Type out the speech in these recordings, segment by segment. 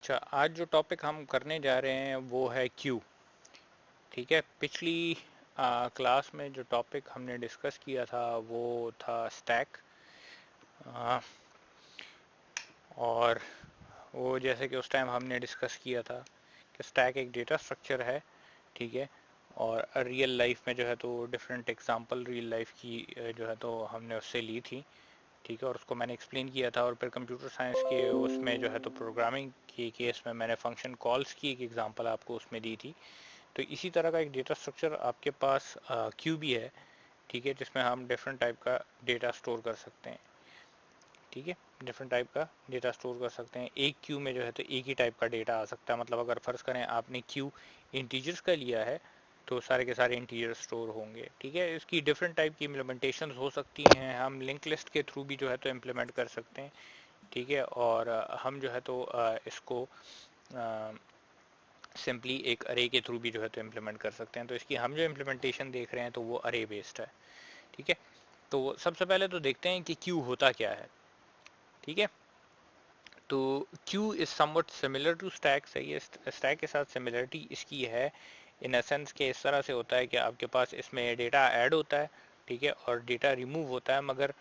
अच्छा, आज जो टॉपिक हम करने जा रहे हैं वो है क्यू। ठीक है, पिछली क्लास में जो टॉपिक हमने डिस्कस किया था वो था स्टैक। और वो जैसे कि उस टाइम हमने डिस्कस किया था कि स्टैक एक डेटा स्ट्रक्चर है। ठीक है, और रियल लाइफ में जो है तो डिफरेंट एग्जांपल रियल लाइफ की जो है तो हमने उससे ली थी। ठीक है, और उसको मैंने एक्सप्लेन किया था। और फिर कंप्यूटर साइंस के उसमें जो है तो प्रोग्रामिंग के केस में मैंने फंक्शन कॉल्स की एक एग्जांपल आपको उसमें दी थी। तो इसी तरह का एक डेटा स्ट्रक्चर आपके पास क्यू भी है। ठीक है, जिसमें हम डिफरेंट टाइप का डेटा स्टोर कर सकते हैं। ठीक है, डिफरेंट टाइप का डेटा स्टोर कर सकते हैं। एक क्यू में जो है तो एक ही टाइप का डेटा आ सकता है। मतलब अगर फर्ज करें आपने क्यू इंटीजर्स का लिया है तो सारे के सारे इंटीजर स्टोर होंगे। ठीक है, इसकी डिफरेंट टाइप की इम्प्लीमेंटेशन हो सकती हैं। हम लिंक लिस्ट के थ्रू भी जो है तो इम्प्लीमेंट कर सकते हैं। ठीक है, और हम जो है तो इसको सिंपली एक अरे के थ्रू भी जो है तो इम्प्लीमेंट कर सकते हैं। तो इसकी हम जो इम्प्लीमेंटेशन देख रहे हैं तो वो अरे बेस्ड है। ठीक है, तो सबसे पहले तो देखते हैं कि क्यू होता क्या है। ठीक है, तो queue is somewhat similar to stack. सही है, स्टैक के साथ सिमिलरिटी इसकी है इन एसेंस के इस तरह से होता है कि आपके पास इसमें डेटा ऐड होता है। ठीक है, और डेटा रिमूव होता है। मगर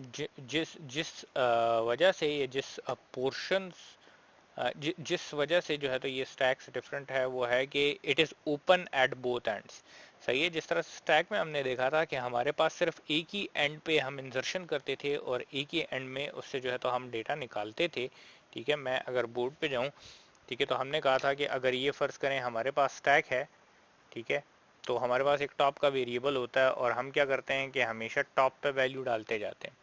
जिस जिस वजह से ये जिस पोर्शन जिस वजह से जो है तो ये स्टैक से डिफरेंट है वो है कि it is open at both ends. सही है, जिस तरह से स्टैक में हमने देखा था कि हमारे पास सिर्फ एक ही एंड पे हम इंसर्शन करते थे और एक ही एंड में उससे जो है तो हम डेटा निकालते थे। ठीक है, मैं अगर बोर्ड पे जाऊं, ठीक है, तो हमने कहा था कि अगर ये फ़र्ज़ करें हमारे पास स्टैक है। ठीक है, तो हमारे पास एक टॉप का वेरिएबल होता है और हम क्या करते हैं कि हमेशा टॉप पे वैल्यू डालते जाते हैं।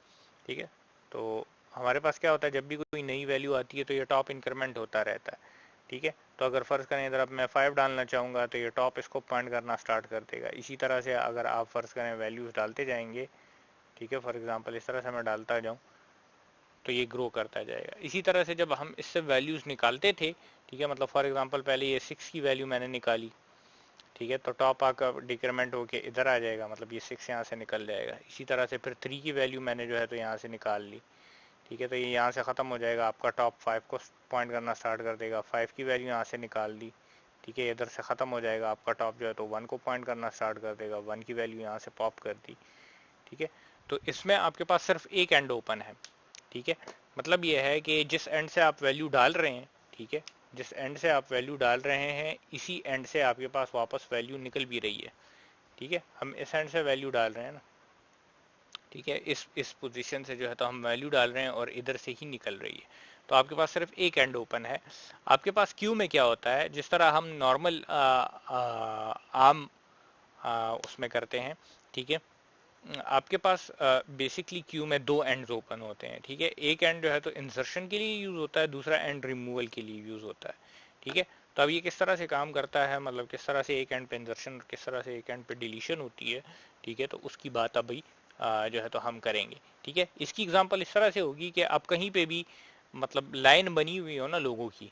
ठीक है, तो हमारे पास क्या होता है, जब भी कोई नई वैल्यू आती है तो ये टॉप इंक्रीमेंट होता रहता है। ठीक है, तो अगर फ़र्ज़ करें इधर अब मैं 5 डालना चाहूँगा तो ये टॉप इसको पॉइंट करना स्टार्ट कर देगा। इसी तरह से अगर आप फ़र्ज़ करें वैल्यूज़ डालते जाएंगे, ठीक है, फॉर एग्जांपल इस तरह से मैं डालता जाऊँ तो ये ग्रो करता जाएगा। इसी तरह से जब हम इससे वैल्यूज़ निकालते थे, ठीक है, मतलब फॉर एग्जांपल पहले ये 6 की वैल्यू मैंने निकाली। ठीक है, तो टॉप आकर डिक्रीमेंट होके इधर आ जाएगा, मतलब ये 6 यहाँ से निकल जाएगा। इसी तरह से फिर 3 की वैल्यू मैंने जो है तो यहाँ से निकाल ली। ठीक है, तो ये यहाँ से ख़त्म हो जाएगा, आपका टॉप 5 को पॉइंट करना स्टार्ट कर देगा। 5 की वैल्यू यहाँ से निकाल दी। ठीक है, इधर से ख़त्म हो जाएगा, आपका टॉप जो है तो 1 को पॉइंट करना स्टार्ट कर देगा। 1 की वैल्यू यहाँ से पॉप कर दी। ठीक है, तो इसमें आपके पास सिर्फ एक एंड ओपन है। ठीक है, मतलब ये है कि जिस एंड से आप वैल्यू डाल रहे हैं, ठीक है, जिस एंड से आप वैल्यू डाल रहे हैं इसी एंड से आपके पास वापस वैल्यू निकल भी रही है। ठीक है, हम इस एंड से वैल्यू डाल रहे हैं ना। ठीक है, इस पोजीशन से जो है तो हम वैल्यू डाल रहे हैं और इधर से ही निकल रही है। तो आपके पास सिर्फ एक एंड ओपन है। आपके पास क्यू में क्या होता है, जिस तरह हम नॉर्मल आम उसमें करते हैं। ठीक है, आपके पास बेसिकली क्यू में दो एंड्स ओपन होते हैं। ठीक है, एक एंड जो है तो इंसर्शन के लिए यूज होता है, दूसरा एंड रिमूवल के लिए यूज होता है। ठीक है, तो अब ये किस तरह से काम करता है, मतलब किस तरह से एक एंड पे इंसर्शन और किस तरह से एक एंड पे डिलीशन होती है। ठीक है, तो उसकी बात अभी जो है तो हम करेंगे। ठीक है, इसकी एग्जांपल इस तरह से होगी कि आप कहीं पे भी मतलब लाइन बनी हुई हो ना लोगों की।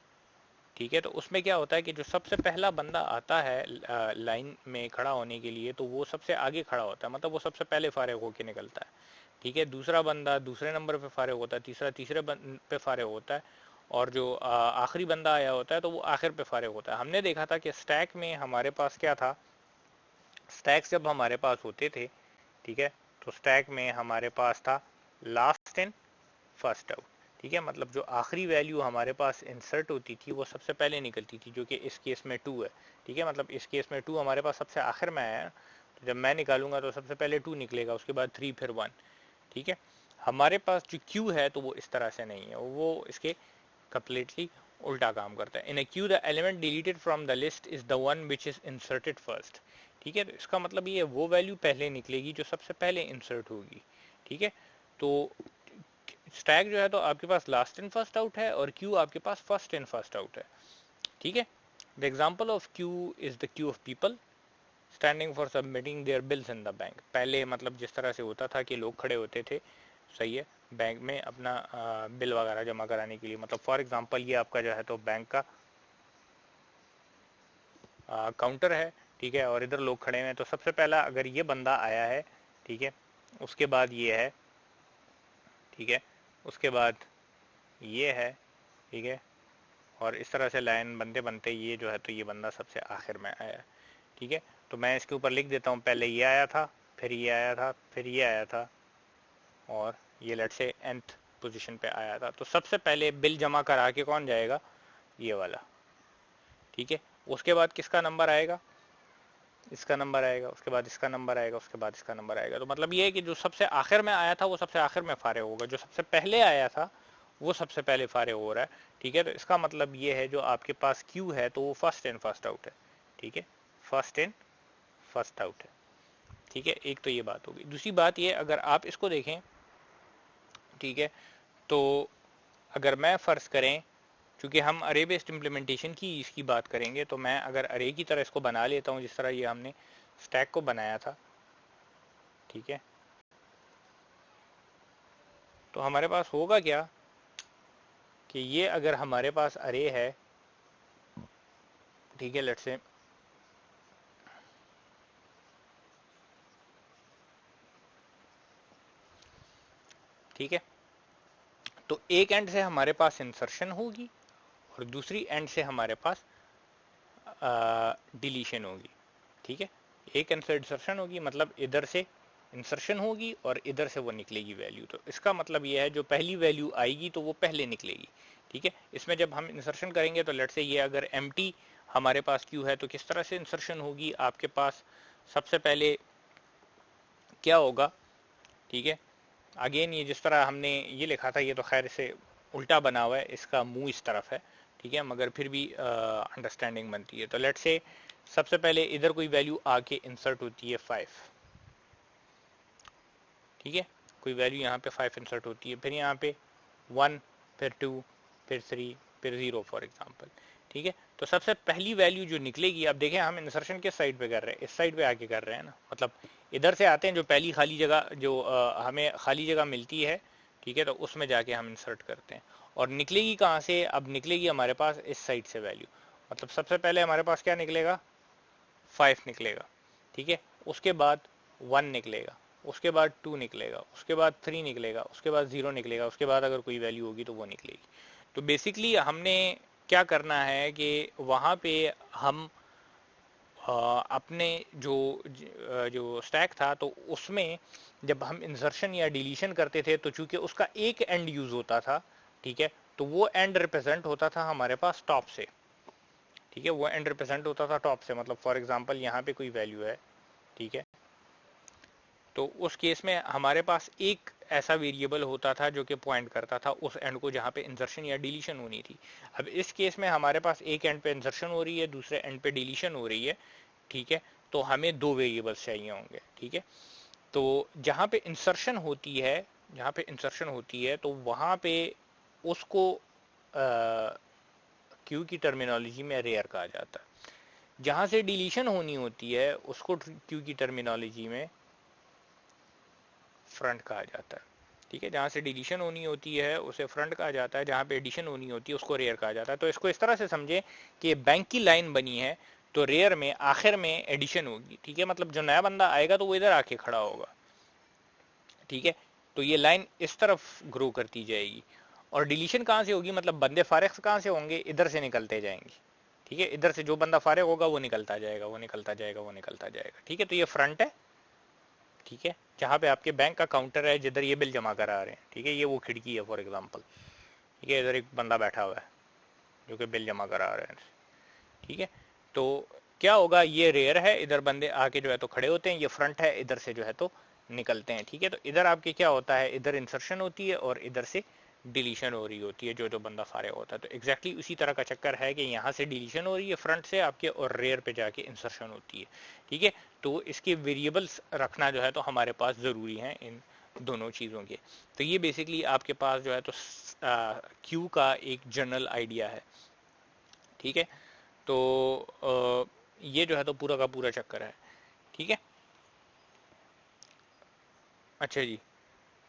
ठीक है, तो उसमें क्या होता है कि जो सबसे पहला बंदा आता है लाइन में खड़ा होने के लिए तो वो सबसे आगे खड़ा होता है, मतलब वो सबसे पहले फारिग होके निकलता है। ठीक है, दूसरा बंदा दूसरे नंबर पे फारिग होता है, तीसरा तीसरे पे फारिग होता है, और जो आखिरी बंदा आया होता है तो वो आखिर पे फारिग होता है। हमने देखा था कि स्टैक में हमारे पास क्या था, स्टैक्स जब हमारे पास होते थे, ठीक है, तो स्टैक में हमारे पास था लास्ट इन फर्स्ट आउट। ठीक है, मतलब जो आखिरी वैल्यू हमारे पास इंसर्ट होती थी वो सबसे पहले निकलती थी, जो कि इस केस में 2 है। ठीक है, मतलब इस केस में 2 हमारे पास सबसे आखिर में आया है, तो जब मैं निकालूंगा तो सबसे पहले 2 निकलेगा, उसके बाद 3 फिर 1। ठीक है, हमारे पास जो क्यू है तो वो इस तरह से नहीं है, वो इसके कंप्लीटली उल्टा काम करता है। In a queue the element deleted from the list is the one which is inserted first. ठीक है, तो इसका मतलब ये वो वैल्यू पहले निकलेगी जो सबसे पहले इंसर्ट होगी। ठीक है, तो स्टैक जो है तो आपके पास लास्ट इन फर्स्ट आउट है और क्यू आपके पास फर्स्ट इन फर्स्ट आउट है। ठीक है, the example of queue is the queue of people standing for submitting their bills in the bank. पहले मतलब जिस तरह से होता था कि लोग खड़े होते थे, सही है, बैंक में अपना बिल वगैरह जमा कराने के लिए। मतलब फॉर एग्जांपल ये आपका जो है तो बैंक का काउंटर है। ठीक है, और इधर लोग खड़े हुए हैं, तो सबसे पहला अगर ये बंदा आया है, ठीक है, उसके बाद ये है, ठीक है, उसके बाद ये है, ठीक है, और इस तरह से लाइन बनते बनते ये जो है तो ये बंदा सबसे आखिर में आया। ठीक है, तो मैं इसके ऊपर लिख देता हूँ, पहले ये आया था, फिर ये आया था, फिर ये आया था, और ये लेट से nth पोजीशन पे आया था। तो सबसे पहले बिल जमा करा के कौन जाएगा, ये वाला। ठीक है, उसके बाद किसका नंबर आएगा, इसका नंबर आएगा, उसके बाद इसका नंबर आएगा, उसके बाद इसका नंबर आएगा। तो मतलब ये है कि जो सबसे आखिर में आया था वो सबसे आखिर में फारिग होगा, जो सबसे पहले आया था वो सबसे पहले फारिग हो रहा है। ठीक है, तो इसका मतलब ये है जो आपके पास क्यू है तो वो फर्स्ट इन फर्स्ट आउट है। ठीक है, फर्स्ट इन फर्स्ट आउट है। ठीक है, एक तो ये बात होगी। दूसरी बात ये, अगर आप इसको देखें, ठीक है, तो अगर मैं फ़र्ज़ करें, चूँकि हम अरे बेस्ड इम्प्लीमेंटेशन की इसकी बात करेंगे, तो मैं अगर अरे की तरह इसको बना लेता हूँ जिस तरह ये हमने स्टैक को बनाया था। ठीक है, तो हमारे पास होगा क्या कि ये अगर हमारे पास अरे है, ठीक है, लेट्स से ठीक है, तो एक एंड से हमारे पास इंसर्शन होगी और दूसरी एंड से हमारे पास डिलीशन होगी। ठीक है, एक एंड से इंसर्शन होगी, मतलब इधर से इंसर्शन होगी और इधर से वो निकलेगी वैल्यू। तो इसका मतलब ये है जो पहली वैल्यू आएगी तो वो पहले निकलेगी। ठीक है, इसमें जब हम इंसर्शन करेंगे तो लेट से ये अगर एम्प्टी हमारे पास क्यू है तो किस तरह से इंसर्शन होगी, आपके पास सबसे पहले क्या होगा। ठीक है, अगेन ये जिस तरह हमने ये लिखा था, ये तो खैर से उल्टा बना हुआ है, इसका मुंह इस तरफ है। ठीक है, मगर फिर भी अंडरस्टैंडिंग बनती है। तो लेट से सबसे पहले इधर कोई वैल्यू आके इंसर्ट होती है 5। ठीक है, कोई वैल्यू यहाँ पे 5 इंसर्ट होती है, फिर यहाँ पे 1, फिर 2, फिर 3, फिर 0 फॉर एग्जांपल। ठीक है, तो सबसे पहली वैल्यू जो निकलेगी, अब देखें हम इंसर्शन किस साइड पे कर रहे हैं, इस साइड पे आके कर रहे हैं ना, मतलब इधर से आते हैं, जो पहली खाली जगह जो हमें खाली जगह मिलती है, ठीक है, तो उसमें जाके हम इंसर्ट करते हैं। और निकलेगी कहाँ से, अब निकलेगी हमारे पास इस साइड से वैल्यू, मतलब सबसे पहले हमारे पास क्या निकलेगा, 5 निकलेगा। ठीक है, उसके बाद 1 निकलेगा, उसके बाद 2 निकलेगा, उसके बाद 3 निकलेगा, उसके बाद 0 निकलेगा, उसके बाद अगर कोई वैल्यू होगी तो वो निकलेगी। तो बेसिकली हमने क्या करना है कि वहाँ पे हम अपने जो स्टैक था तो उसमें जब हम इंसर्शन या डिलीशन करते थे तो चूंकि उसका एक एंड यूज होता था, ठीक है, तो वो एंड रिप्रेजेंट होता था हमारे पास टॉप से। ठीक है, वो एंड रिप्रेजेंट होता था टॉप से, मतलब फॉर एग्जांपल यहाँ पे कोई वैल्यू है, ठीक है, तो उस केस में हमारे पास एक ऐसा वेरिएबल होता था जो कि पॉइंट करता था उस एंड को जहाँ पे इंसर्शन या डिलीशन होनी थी। अब इस केस में हमारे पास एक एंड पे इंसर्शन हो रही है, दूसरे एंड पे डिलीशन हो रही है। ठीक है, तो हमें दो वेरिएबल्स चाहिए होंगे। ठीक है, तो जहाँ पे इंसर्शन होती है, जहाँ पे इंसर्शन होती है तो वहाँ पे उसको क्यू की टर्मिनोलॉजी में रेयर कहा जाता है। जहाँ से डिलीशन होनी होती है उसको क्यू की टर्मिनोलॉजी में फ्रंट कहा जाता है। ठीक है, जहाँ से डिलीशन होनी होती है उसे फ्रंट कहा जाता है, जहाँ पे एडिशन होनी होती है उसको रेयर कहा जाता है। तो इसको इस तरह से समझें कि बैंक की लाइन बनी है तो रेयर में आखिर में एडिशन होगी। ठीक है, मतलब जो नया बंदा आएगा तो वो इधर आके खड़ा होगा। ठीक है, तो ये लाइन इस तरफ ग्रो करती जाएगी। और डिलीशन कहाँ से होगी, मतलब बंदे फारिग कहाँ से होंगे, इधर से निकलते जाएंगे। ठीक है, इधर से जो बंदा फारिग होगा वो निकलता जाएगा, वो निकलता जाएगा, वो निकलता जाएगा। ठीक है, तो ये फ्रंट है। ठीक है, जहाँ पे आपके बैंक का काउंटर है, जिधर ये बिल जमा करा रहे हैं। ठीक है, ये वो खिड़की है फॉर एग्जांपल। ठीक है, इधर एक बंदा बैठा हुआ है जो कि बिल जमा करा रहे हैं। ठीक है, तो क्या होगा, ये रेयर है, इधर बंदे आके जो है तो खड़े होते हैं, ये फ्रंट है, इधर से जो है तो निकलते हैं। ठीक है, तो इधर आपके क्या होता है, इधर इंसर्शन होती है और इधर से डिलीशन हो रही होती है जो जो बंदा फारिग होता है। तो एग्जैक्टली उसी तरह का चक्कर है कि यहाँ से डिलीशन हो रही है फ्रंट से आपके, और रेयर पे जाके इंसर्शन होती है। ठीक है, तो इसके वेरिएबल्स रखना जो है तो हमारे पास ज़रूरी है इन दोनों चीज़ों के। तो ये बेसिकली आपके पास जो है तो क्यू का एक जनरल आइडिया है। ठीक है, तो ये जो है तो पूरा का पूरा चक्कर है। ठीक है, अच्छा जी,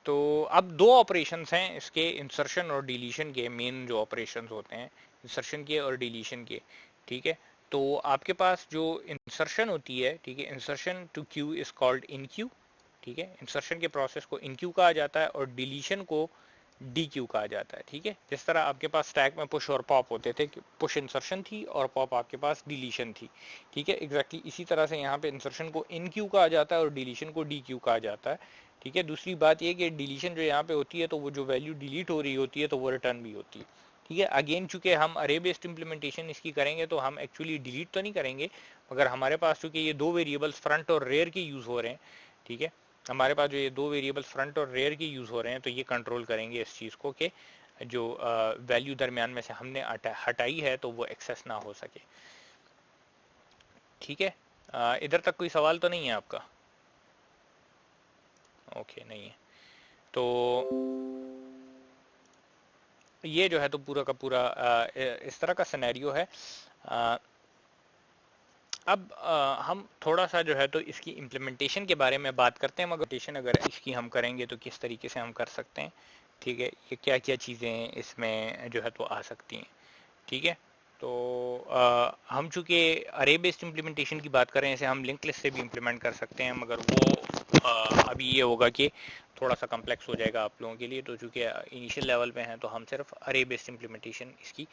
तो अब दो ऑपरेशंस हैं इसके, इंसर्शन और डिलीशन के, मेन जो ऑपरेशंस होते हैं इंसर्शन के और डिलीशन के। ठीक है, तो आपके पास जो इंसर्शन होती है, ठीक है, insertion to queue is called enqueue. ठीक है, इंसर्शन के प्रोसेस को इन क्यू कहा जाता है और डिलीशन को डी क्यू कहा जाता है। ठीक है, जिस तरह आपके पास स्टैक में पुश और पॉप होते थे, पुश इंसर्शन थी और पॉप आपके पास डिलीशन थी। ठीक है, एग्जैक्टली इसी तरह से यहाँ पे इंसर्शन को इन क्यू कहा जाता है और डिलीशन को डी क्यू कहा जाता है। ठीक है, दूसरी बात ये कि डिलीशन जो यहाँ पे होती है तो वो जो वैल्यू डिलीट हो रही होती है तो वो रिटर्न भी होती है। ठीक है, अगेन चूंकि हम अरे बेस्ड इंप्लीमेंटेशन इसकी करेंगे तो हम एक्चुअली डिलीट तो नहीं करेंगे, मगर हमारे पास चूंकि ये दो वेरिएबल्स फ्रंट और रेयर के यूज हो रहे हैं, ठीक है, हमारे पास जो ये दो वेरिएबल्स फ्रंट और रेयर के यूज हो रहे हैं, तो ये कंट्रोल करेंगे इस चीज को कि जो वैल्यू दरमियान में से हमने हटाई है तो वो एक्सेस ना हो सके। ठीक है, इधर तक कोई सवाल तो नहीं है आपका? ओके, नहीं है तो ये जो है तो पूरा का पूरा इस तरह का सिनेरियो है। अब हम थोड़ा सा जो है तो इसकी इम्प्लीमेंटेशन के बारे में बात करते हैं, मगर अगर इसकी हम करेंगे तो किस तरीके से हम कर सकते हैं। ठीक है, ये क्या क्या चीज़ें इसमें जो है तो आ सकती हैं। ठीक है, तो हम चूँकि अरे बेस्ड इम्प्लीमेंटेशन की बात करें, इसे हम लिंक लिस्ट से भी इम्प्लीमेंट कर सकते हैं, मगर वो अभी ये होगा कि थोड़ा सा कम्प्लेक्स हो जाएगा आप लोगों के लिए। तो चूँकि इनिशियल लेवल पे हैं तो हम सिर्फ अरे बेस्ड इम्प्लीमेंटेशन इसकी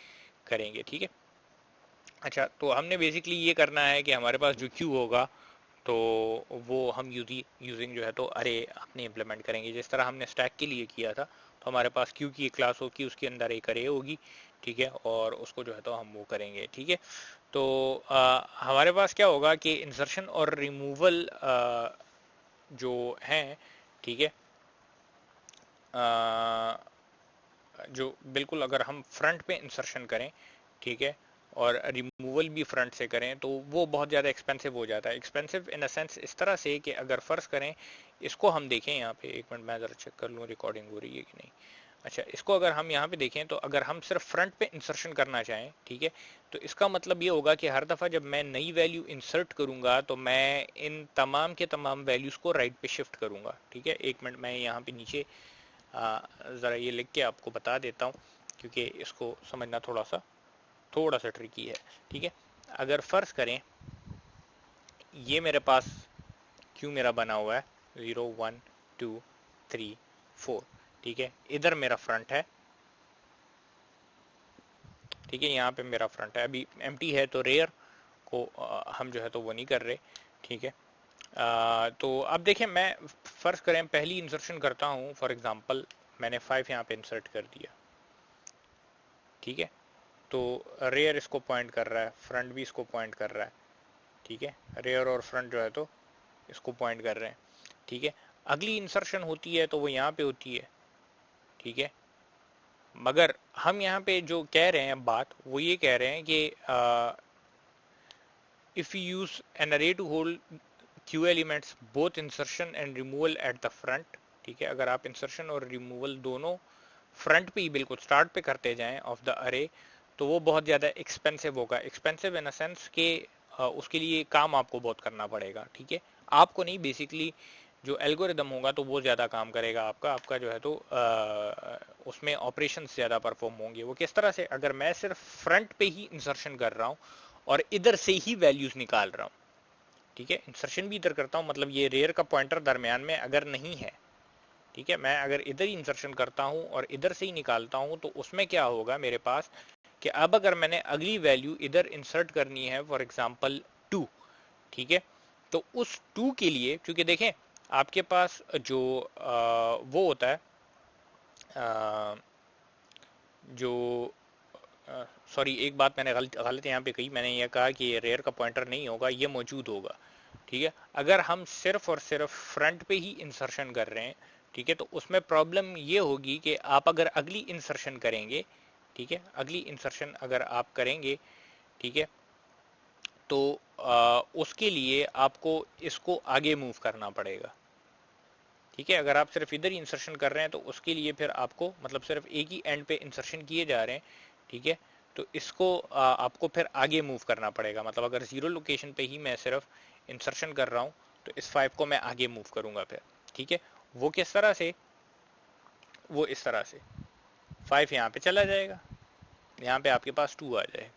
करेंगे। ठीक है, अच्छा, तो हमने बेसिकली ये करना है कि हमारे पास जो क्यू होगा तो वो हम यूजिंग जो है तो अरे अपने इम्प्लीमेंट करेंगे, जिस तरह हमने स्टैक के लिए किया था। तो हमारे पास क्यू की एक क्लास होगी, उसके अंदर एक अरे होगी। ठीक है, और उसको जो है तो हम वो करेंगे। ठीक है, तो हमारे पास क्या होगा कि इंसर्शन और रिमूवल जो हैं, ठीक है, जो बिल्कुल अगर हम फ्रंट पे इंसर्शन करें, ठीक है, और रिमूवल भी फ्रंट से करें तो वो बहुत ज़्यादा एक्सपेंसिव हो जाता है। एक्सपेंसिव इन अ सेंस इस तरह से कि अगर फ़र्ज़ करें, इसको हम देखें यहाँ पे, एक मिनट मैं ज़रा चेक कर लूँ रिकॉर्डिंग हो रही है कि नहीं। अच्छा, इसको अगर हम यहाँ पे देखें तो अगर हम सिर्फ फ्रंट पे इंसर्शन करना चाहें, ठीक है, तो इसका मतलब ये होगा कि हर दफ़ा जब मैं नई वैल्यू इंसर्ट करूँगा तो मैं इन तमाम के तमाम वैल्यूज़ को राइट पे शिफ्ट करूँगा। ठीक है, एक मिनट मैं यहाँ पे नीचे ज़रा ये लिख के आपको बता देता हूँ, क्योंकि इसको समझना थोड़ा सा ट्रिकी है। ठीक है, अगर फ़र्ज़ करें ये मेरे पास क्यू मेरा बना हुआ है 0 1 2 3 4। ठीक है, इधर मेरा फ्रंट है। ठीक है, यहाँ पे मेरा फ्रंट है, अभी एम्प्टी है तो रेयर को हम जो है तो वो नहीं कर रहे। ठीक है, तो अब देखें, मैं फ़र्ज़ करें पहली इंसर्शन करता हूँ, फॉर एग्ज़ाम्पल मैंने 5 यहाँ पे इंसर्ट कर दिया। ठीक है, तो रेयर इसको पॉइंट कर रहा है, फ्रंट भी इसको पॉइंट कर रहा है। ठीक है, रेयर और फ्रंट जो है तो इसको पॉइंट कर रहे हैं। ठीक है, अगली इंसर्शन होती है तो वो यहाँ पे होती है। ठीक है, मगर हम यहाँ पे जो कह रहे हैं बात, वो ये कह रहे हैं कि if you use an array to hold queue elements both insertion and removal at the front. ठीक है, अगर आप इंसर्शन और रिमूवल दोनों फ्रंट पे ही बिल्कुल स्टार्ट पे करते जाएं ऑफ द अरे, तो वो बहुत ज़्यादा एक्सपेंसिव होगा। एक्सपेंसिव इन अ सेंस के उसके लिए काम आपको बहुत करना पड़ेगा। ठीक है, आपको नहीं, बेसिकली जो एल्गोरिदम होगा तो वो ज़्यादा काम करेगा आपका जो है तो उसमें ऑपरेशंस ज़्यादा परफॉर्म होंगे। वो किस तरह से, अगर मैं सिर्फ फ्रंट पे ही इंसर्शन कर रहा हूँ और इधर से ही वैल्यूज़ निकाल रहा हूँ, ठीक है, इंसर्शन भी इधर करता हूँ, मतलब ये रेयर का पॉइंटर दरमियान में अगर नहीं है, ठीक है, मैं अगर इधर ही इंसर्शन करता हूँ और इधर से ही निकालता हूँ, तो उसमें क्या होगा मेरे पास कि अब अगर मैंने अगली वैल्यू इधर इंसर्ट करनी है, फॉर एग्जांपल 2, ठीक है, तो उस 2 के लिए, क्योंकि देखें आपके पास जो वो होता है जो सॉरी, एक बात मैंने गलत यहाँ पे कही। मैंने ये कहा कि ये रेयर का पॉइंटर नहीं होगा, ये मौजूद होगा। ठीक है, अगर हम सिर्फ और सिर्फ फ्रंट पे ही इंसर्शन कर रहे हैं, ठीक है, तो उसमें प्रॉब्लम ये होगी कि आप अगर अगली इंसर्शन करेंगे, ठीक है, अगली इंसर्शन अगर आप करेंगे, ठीक है, तो उसके लिए आपको इसको आगे मूव करना पड़ेगा। ठीक है, अगर आप सिर्फ इधर ही इंसर्शन कर रहे हैं तो उसके लिए फिर आपको, मतलब सिर्फ एक ही एंड पे इंसर्शन किए जा रहे हैं, ठीक है, तो इसको आपको फिर आगे मूव करना पड़ेगा। मतलब अगर 0 लोकेशन पे ही मैं सिर्फ इंसर्शन कर रहा हूँ तो इस 5 को मैं आगे मूव करूँगा फिर। ठीक है, वो किस तरह से, वो इस तरह से 5 यहाँ पे चला जाएगा, यहाँ पे आपके पास 2 आ जाए।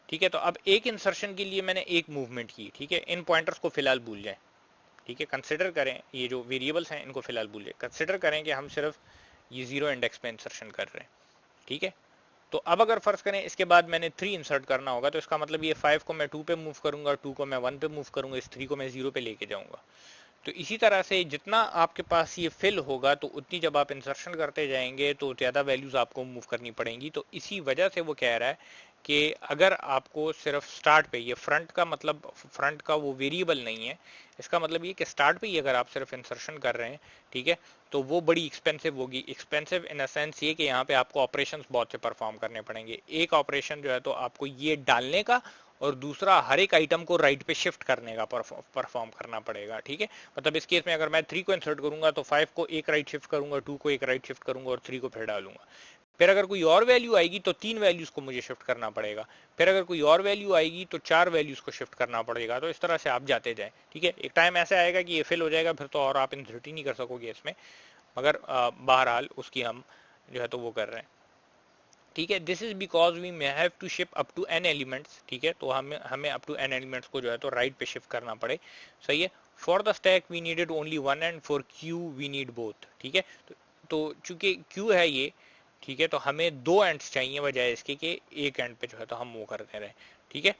ठीक है, तो अब एक इंसर्शन के लिए मैंने एक मूवमेंट की। ठीक है, इन पॉइंटर्स को फिलहाल भूल जाएं। ठीक है, कंसिडर करें, ये जो वेरिएबल्स हैं इनको फिलहाल भूल जाए, कंसिडर करें कि हम सिर्फ ये 0 इंडेक्स पे इंसर्शन कर रहे हैं, ठीक है। तो अब अगर फर्ज करें इसके बाद मैंने 3 इंसर्ट करना होगा, तो इसका मतलब ये 5 को मैं 2 पे मूव करूंगा, 2 को मैं 1 पे मूव करूंगा, इस 3 को मैं 0 पे लेके जाऊंगा। तो इसी तरह से जितना आपके पास ये फिल होगा तो उतनी जब आप इंसर्शन करते जाएंगे तो ज़्यादा वैल्यूज आपको मूव करनी पड़ेंगी। तो इसी वजह से वो कह रहा है कि अगर आपको सिर्फ स्टार्ट पे, ये फ्रंट का मतलब फ्रंट का वो वेरिएबल नहीं है, इसका मतलब ये कि स्टार्ट पे ही अगर आप सिर्फ इंसर्शन कर रहे हैं, ठीक है, तो वो बड़ी एक्सपेंसिव होगी। एक्सपेंसिव इन अ सेंस ये कि यहाँ पे आपको ऑपरेशंस बहुत से परफॉर्म करने पड़ेंगे। एक ऑपरेशन जो है तो आपको ये डालने का, और दूसरा हर एक आइटम को राइट पे शिफ्ट करने का परफॉर्म करना पड़ेगा, ठीक है। मतलब इस केस में अगर मैं 3 को इंसर्ट करूंगा तो 5 को एक राइट शिफ्ट करूंगा, 2 को एक राइट शिफ्ट करूंगा और 3 को फिर डालूंगा। फिर अगर कोई और वैल्यू आएगी तो 3 वैल्यूज को मुझे शिफ्ट करना पड़ेगा। फिर अगर कोई और वैल्यू आएगी तो 4 वैल्यूज को शिफ्ट करना पड़ेगा। तो इस तरह से आप जाते जाएं, ठीक है। एक टाइम ऐसा आएगा कि ये फिल हो जाएगा, फिर तो और आप इंसर्ट ही नहीं कर सकोगे इसमें, मगर बहरहाल उसकी हम जो है तो वो कर रहे हैं, ठीक है। This is because we may have to shift up to n elements, ठीक है। तो हमें अप टू n एलिमेंट्स को जो है तो राइट पे शिफ्ट करना पड़े, सही है। For the stack we needed only one end for queue we need both, ठीक है। तो चूंकि क्यू है ये, ठीक है, तो हमें 2 एंड्स चाहिए बजाय इसके कि एक एंड पे जो है तो हम वो करते रहे, ठीक है।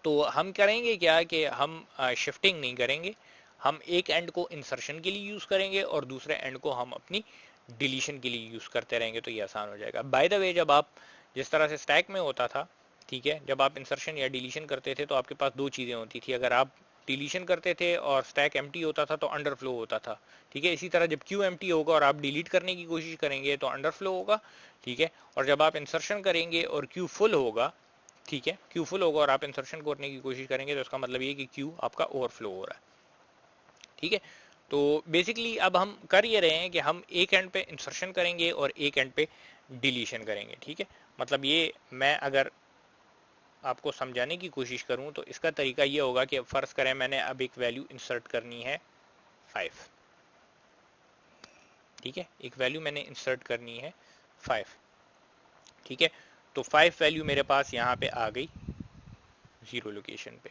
तो हम करेंगे क्या कि हम शिफ्टिंग नहीं करेंगे, हम एक एंड को इंसर्शन के लिए यूज करेंगे और दूसरे एंड को हम अपनी डिलीशन के लिए यूज करते रहेंगे, तो ये आसान हो जाएगा। बाय द वे, जब आप जिस तरह से स्टैक में होता था, ठीक है, जब आप इंसर्शन या डिलीशन करते थे तो आपके पास 2 चीजें होती थी। अगर आप डिलीशन करते थे और स्टैक एम्प्टी होता था तो अंडरफ्लो होता था, ठीक है। इसी तरह जब क्यू एम्प्टी होगा और आप डिलीट करने की कोशिश करेंगे तो अंडरफ्लो होगा, ठीक है। और जब आप इंसर्शन करेंगे और क्यू फुल होगा, ठीक है, क्यू फुल होगा और आप इंसर्शन करने की कोशिश करेंगे तो इसका मतलब ये कि क्यू आपका ओवरफ्लो हो रहा है, ठीक है। तो बेसिकली अब हम कर ये रहे हैं कि हम एक एंड पे इंसर्शन करेंगे और एक एंड पे डिलीशन करेंगे, ठीक है। मतलब ये मैं अगर आपको समझाने की कोशिश करूं तो इसका तरीका ये होगा कि फर्ज करें मैंने अब एक वैल्यू इंसर्ट करनी है 5, ठीक है, एक वैल्यू मैंने इंसर्ट करनी है 5, ठीक है। तो 5 वैल्यू मेरे पास यहाँ पे आ गई 0 लोकेशन पे,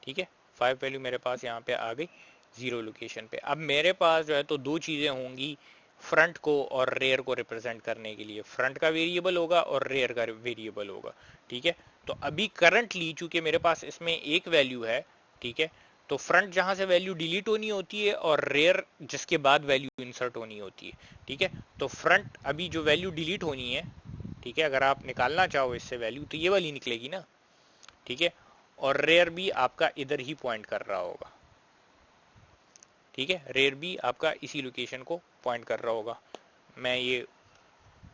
ठीक है। 5 वैल्यू मेरे पास यहाँ पे आ गई 0 लोकेशन पे। अब मेरे पास जो है तो 2 चीज़ें होंगी फ्रंट को और रेयर को रिप्रेजेंट करने के लिए। फ्रंट का वेरिएबल होगा और रेयर का वेरिएबल होगा, ठीक है। तो अभी करंटली चूंकि मेरे पास इसमें एक वैल्यू है, ठीक है, तो फ्रंट जहां से वैल्यू डिलीट होनी होती है और रेयर जिसके बाद वैल्यू इंसर्ट होनी होती है, ठीक है। तो फ्रंट अभी जो वैल्यू डिलीट होनी है, ठीक है, अगर आप निकालना चाहो इससे वैल्यू तो ये वाली निकलेगी ना, ठीक है। और रेयर भी आपका इधर ही पॉइंट कर रहा होगा, ठीक है। रेयर भी आपका इसी लोकेशन को पॉइंट कर रहा होगा। मैं ये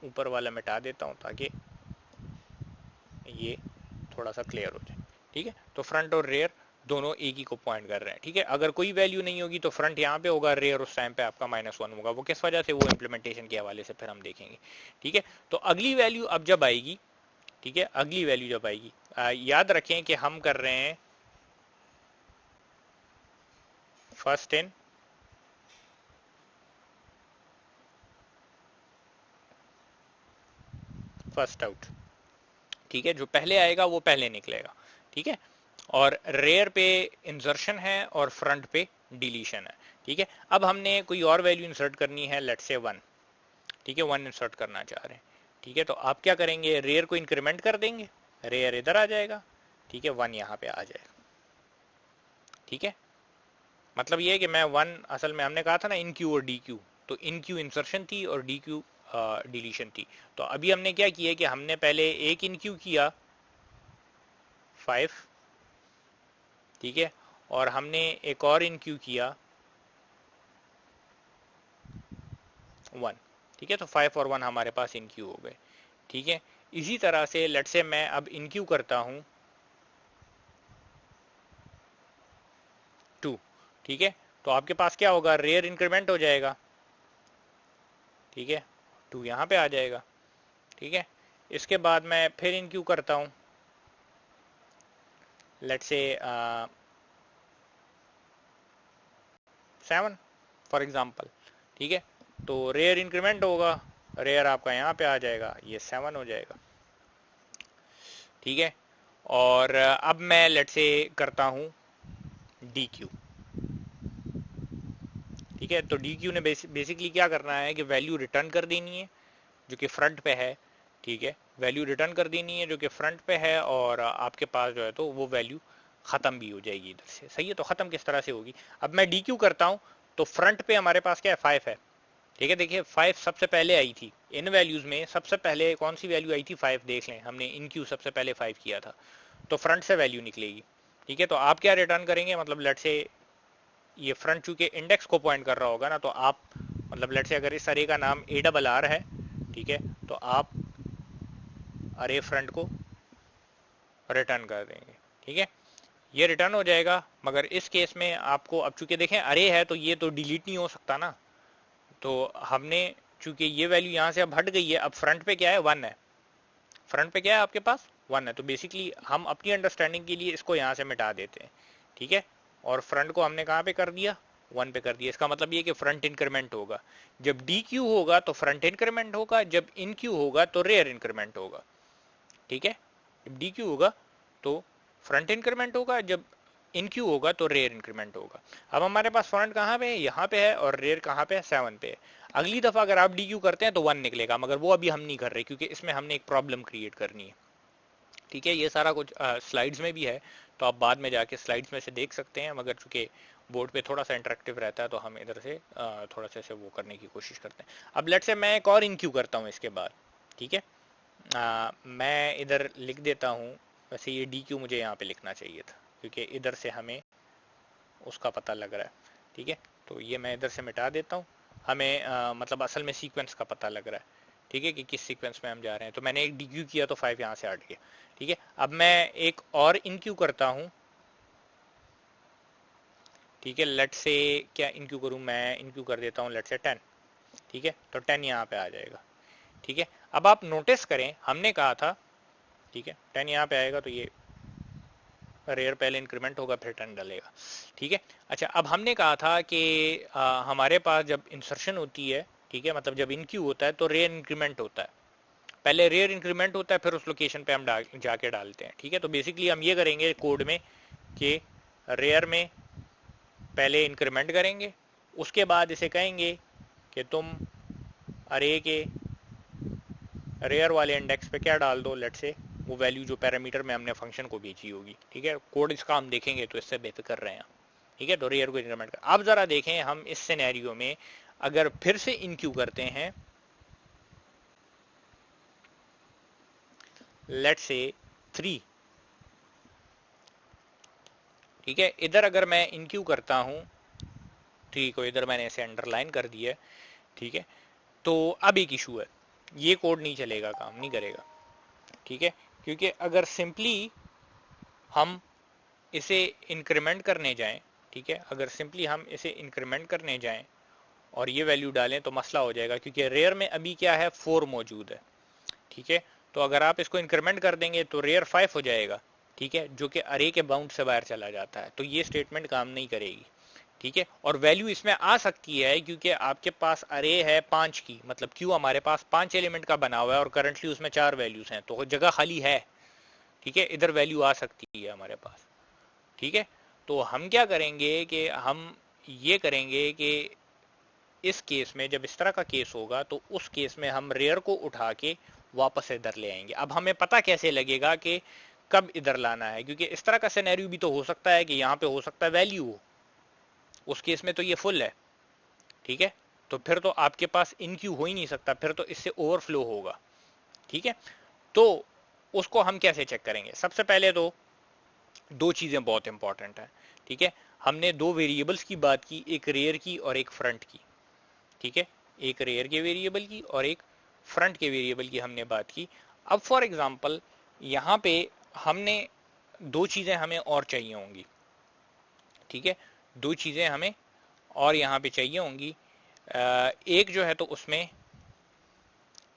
ऊपर वाला मिटा देता हूं ताकि ये थोड़ा सा क्लियर हो जाए, ठीक है। तो फ्रंट और रेयर दोनों एक ही को पॉइंट कर रहे हैं, ठीक है। अगर कोई वैल्यू नहीं होगी तो फ्रंट यहाँ पे होगा, रेयर उस टाइम पे आपका -1 होगा। वो किस वजह से, वो इम्प्लीमेंटेशन के हवाले से फिर हम देखेंगे, ठीक है। तो अगली वैल्यू अब जब आएगी, ठीक है, अगली वैल्यू जब आएगी, याद रखें कि हम कर रहे हैं फर्स्ट इन फर्स्ट आउट, ठीक है। जो पहले आएगा वो पहले निकलेगा, ठीक है। और रेयर पे इंसर्शन है और फ्रंट पे डिलीशन है, ठीक है। अब हमने कोई और वैल्यू इंसर्ट करनी है, लेट्स से 1, ठीक है, 1 इंसर्ट करना चाह रहे हैं, ठीक है। तो आप क्या करेंगे, रेयर को इंक्रीमेंट कर देंगे, रेयर इधर आ जाएगा, ठीक है, 1 यहाँ पे आ जाएगा, ठीक है। मतलब ये है कि मैं 1, असल में हमने कहा था ना इन क्यू और डी क्यू, तो इन क्यू इंसर्शन थी और डी क्यू डिलीशन थी। तो अभी हमने क्या किया कि हमने पहले एक इन क्यू किया 5, ठीक है, और हमने एक और इन क्यू किया 1, ठीक है। तो 5 और 1 हमारे पास इन क्यू हो गए, ठीक है। इसी तरह से लेट से मैं अब इन क्यू करता हूं 2, ठीक है। तो आपके पास क्या होगा, रेयर इंक्रीमेंट हो जाएगा, ठीक है, 2 यहाँ पे आ जाएगा, ठीक है। इसके बाद मैं फिर इन क्यू करता हूं, लेट से 7 फॉर एग्जांपल, ठीक है। तो रेयर इंक्रीमेंट होगा, रेयर आपका यहाँ पे आ जाएगा, ये 7 हो जाएगा, ठीक है। और अब मैं लेट से करता हूँ डी क्यू, ठीक है, तो डी क्यू ने बेसिकली क्या करना है कि वैल्यू रिटर्न कर देनी है जो कि फ्रंट पे है। ठीक है, वैल्यू रिटर्न कर देनी है जो कि फ्रंट पे है, और आपके पास जो है तो वो वैल्यू खत्म भी हो जाएगी इधर से। सही है, तो खत्म किस तरह से होगी, अब मैं डी क्यू करता हूँ तो फ्रंट पे हमारे पास क्या है, 5 है। ठीक है, देखिए 5 सबसे पहले आई थी इन वैल्यूज में, सबसे पहले कौन सी वैल्यू आई थी, 5 देख लें, हमने इन क्यू सबसे पहले 5 किया था, तो फ्रंट से वैल्यू निकलेगी। ठीक है, तो आप क्या रिटर्न करेंगे, मतलब लेट से ये फ्रंट चूंकि इंडेक्स को पॉइंट कर रहा होगा ना, तो आप मतलब लेट से अगर इस अरे का नाम ए डबल आर है, ठीक है, तो आप अरे फ्रंट को रिटर्न कर देंगे। ठीक है, ये रिटर्न हो जाएगा, मगर इस केस में आपको अब चूंकि देखें अरे है तो ये तो डिलीट नहीं हो सकता ना, तो हमने चूंकि ये वैल्यू यहाँ से अब हट गई है, अब फ्रंट पे क्या है, 1 है, फ्रंट पे क्या है आपके पास, 1 है, तो बेसिकली हम अपनी अंडरस्टैंडिंग के लिए इसको यहाँ से मिटा देते हैं। ठीक है, और फ्रंट को हमने कहाँ पे कर दिया, 1 पे कर दिया। इसका मतलब ये कि फ्रंट इंक्रीमेंट होगा, जब डी क्यू होगा तो फ्रंट इंक्रीमेंट होगा, जब इन क्यू होगा तो रेयर इंक्रीमेंट होगा। ठीक है, जब डी क्यू होगा तो फ्रंट इंक्रीमेंट होगा, जब इन क्यू होगा तो रेयर इंक्रीमेंट होगा। अब हमारे पास फ्रंट कहाँ पे है, यहाँ पे है, और रेयर कहाँ पे है, 7 पे है। अगली दफा अगर आप डी क्यू करते हैं तो 1 निकलेगा, मगर वो अभी हम नहीं कर रहे क्योंकि इसमें हमने एक प्रॉब्लम क्रिएट करनी है। ठीक है, ये सारा कुछ स्लाइड्स में भी है, तो आप बाद में जाके स्लाइड्स में से देख सकते हैं, मगर चूंकि बोर्ड पे थोड़ा सा इंटरेक्टिव रहता है तो हम इधर से थोड़ा सा से वो करने की कोशिश करते हैं। अब लेट से मैं एक और इन क्यू करता हूँ इसके बाद। ठीक है, मैं इधर लिख देता हूँ, वैसे ये डी क्यू मुझे यहाँ पे लिखना चाहिए था क्योंकि इधर से हमें उसका पता लग रहा है। ठीक है, तो ये मैं इधर से मिटा देता हूँ, हमें मतलब असल में सीक्वेंस का पता लग रहा है। ठीक है, कि किस सीक्वेंस में हम जा रहे हैं, तो मैंने एक डी क्यू किया तो 5 यहाँ से हट गया। ठीक है, अब मैं एक और इन क्यू करता हूँ। ठीक है, लेट से क्या इन क्यू करूँ, मैं इन क्यू कर देता हूँ लेट से 10। ठीक है, तो 10 यहाँ पे आ जाएगा। ठीक है, अब आप नोटिस करें हमने कहा था, ठीक है 10 यहाँ पे आएगा तो ये रेयर पहले इंक्रीमेंट होगा फिर 10 डलेगा। ठीक है, अच्छा अब हमने कहा था कि हमारे पास जब इंसर्शन होती है, ठीक है, मतलब जब इन क्यू होता है तो रेयर इंक्रीमेंट होता है, पहले रेयर इंक्रीमेंट होता है फिर उस लोकेशन पे हम जाके डालते हैं। ठीक है, तो बेसिकली हम ये करेंगे कोड में कि रेयर में पहले इंक्रीमेंट करेंगे, उसके बाद इसे कहेंगे कि तुम अरे के रेयर वाले इंडेक्स पे क्या डाल दो, लेट से वो वैल्यू जो पैरामीटर में हमने फंक्शन को भेजी होगी। ठीक है, कोड इसका हम देखेंगे तो इससे बेफिक्र रहे हैं। ठीक है, तो रेयर को इंक्रीमेंट कर। अब जरा देखें हम इस सिनेरियो में अगर फिर से इन क्यू करते हैं, लेट से 3। ठीक है, इधर अगर मैं इन क्यू करता हूं 3 को, इधर मैंने इसे अंडरलाइन कर दिया है। ठीक है, तो अब एक इशू है, ये कोड नहीं चलेगा, काम नहीं करेगा। ठीक है, क्योंकि अगर सिंपली हम इसे इंक्रीमेंट करने जाएं, ठीक है, अगर सिंपली हम इसे इंक्रीमेंट करने जाएं और ये वैल्यू डालें तो मसला हो जाएगा, क्योंकि रेयर में अभी क्या है 4 मौजूद है। ठीक है, तो अगर आप इसको इंक्रीमेंट कर देंगे तो रेयर 5 हो जाएगा। ठीक है, जो कि अरे के बाउंड से बाहर चला जाता है, तो ये स्टेटमेंट काम नहीं करेगी। ठीक है, और वैल्यू इसमें आ सकती है क्योंकि आपके पास अरे है 5 की, मतलब क्यों हमारे पास 5 एलिमेंट का बना हुआ है और करंटली उसमें 4 वैल्यूज हैं, तो जगह खाली है। ठीक है, इधर वैल्यू आ सकती है हमारे पास। ठीक है, तो हम क्या करेंगे कि हम ये करेंगे कि इस केस में जब इस तरह का केस होगा तो उस केस में हम रेयर को उठा के वापस इधर ले आएंगे। अब हमें पता कैसे लगेगा कि कब इधर लाना है, क्योंकि इस तरह का सिनेरियो भी तो हो सकता है कि यहाँ पे हो सकता है वैल्यू हो, उस केस में तो ये फुल है। ठीक है, तो फिर तो आपके पास इन क्यू हो ही नहीं सकता, फिर तो इससे ओवरफ्लो होगा। ठीक है, तो उसको हम कैसे चेक करेंगे, सबसे पहले तो दो चीजें बहुत इंपॉर्टेंट है। ठीक है, हमने दो वेरिएबल्स की बात की, एक रेयर की और एक फ्रंट की। ठीक है, एक रेयर के वेरिएबल की और एक फ्रंट के वेरिएबल की हमने बात की। अब फॉर एग्जांपल यहाँ पे हमने दो चीजें हमें और चाहिए होंगी। ठीक है, दो चीजें हमें और यहाँ पे चाहिए होंगी। एक जो है तो उसमें